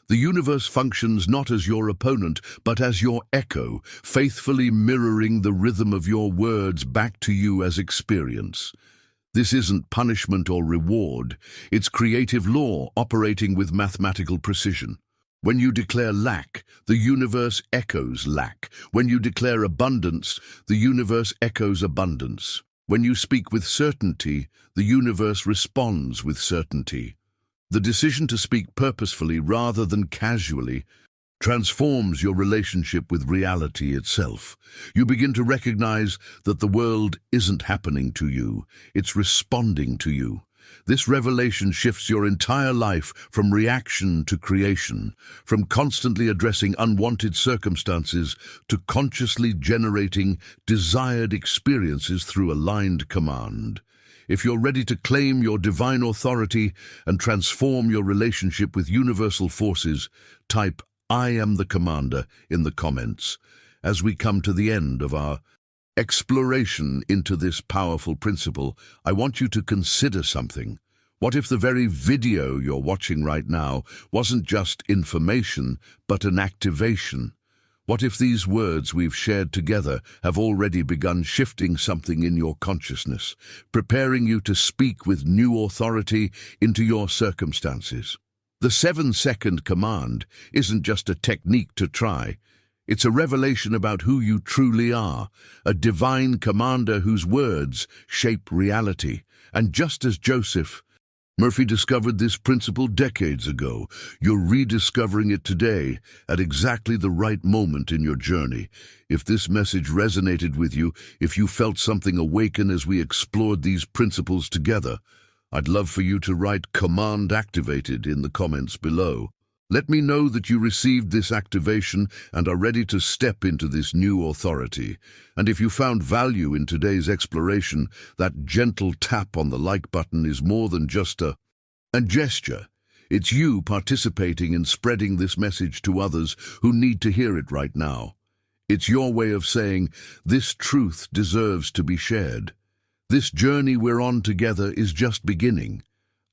The universe functions not as your opponent, but as your echo, faithfully mirroring the rhythm of your words back to you as experience. This isn't punishment or reward, it's creative law operating with mathematical precision. When you declare lack, the universe echoes lack. When you declare abundance, the universe echoes abundance. When you speak with certainty, the universe responds with certainty. The decision to speak purposefully rather than casually transforms your relationship with reality itself. You begin to recognize that the world isn't happening to you, it's responding to you. This revelation shifts your entire life from reaction to creation, from constantly addressing unwanted circumstances to consciously generating desired experiences through aligned command. If you're ready to claim your divine authority and transform your relationship with universal forces, type "I am the commander" in the comments. As we come to the end of our exploration into this powerful principle, I want you to consider something. What if the very video you're watching right now wasn't just information, but an activation? What if these words we've shared together have already begun shifting something in your consciousness, preparing you to speak with new authority into your circumstances? The 7-second command isn't just a technique to try. It's a revelation about who you truly are, a divine commander whose words shape reality. And just as Joseph Murphy discovered this principle decades ago, you're rediscovering it today at exactly the right moment in your journey. If this message resonated with you, if you felt something awaken as we explored these principles together, I'd love for you to write "command activated" in the comments below. Let me know that you received this activation and are ready to step into this new authority. And if you found value in today's exploration, that gentle tap on the like button is more than just a gesture. It's you participating in spreading this message to others who need to hear it right now. It's your way of saying, this truth deserves to be shared. This journey we're on together is just beginning.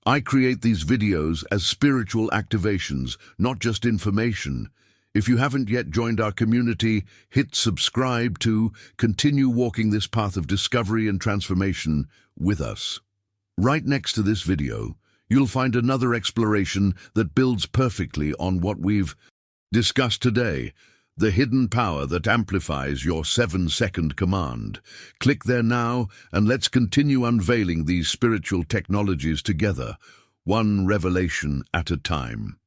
I create these videos as spiritual activations, not just information. If you haven't yet joined our community, hit subscribe to continue walking this path of discovery and transformation with us. Right next to this video, you'll find another exploration that builds perfectly on what we've discussed today, the hidden power that amplifies your 7-second command. Click there now, and let's continue unveiling these spiritual technologies together, one revelation at a time.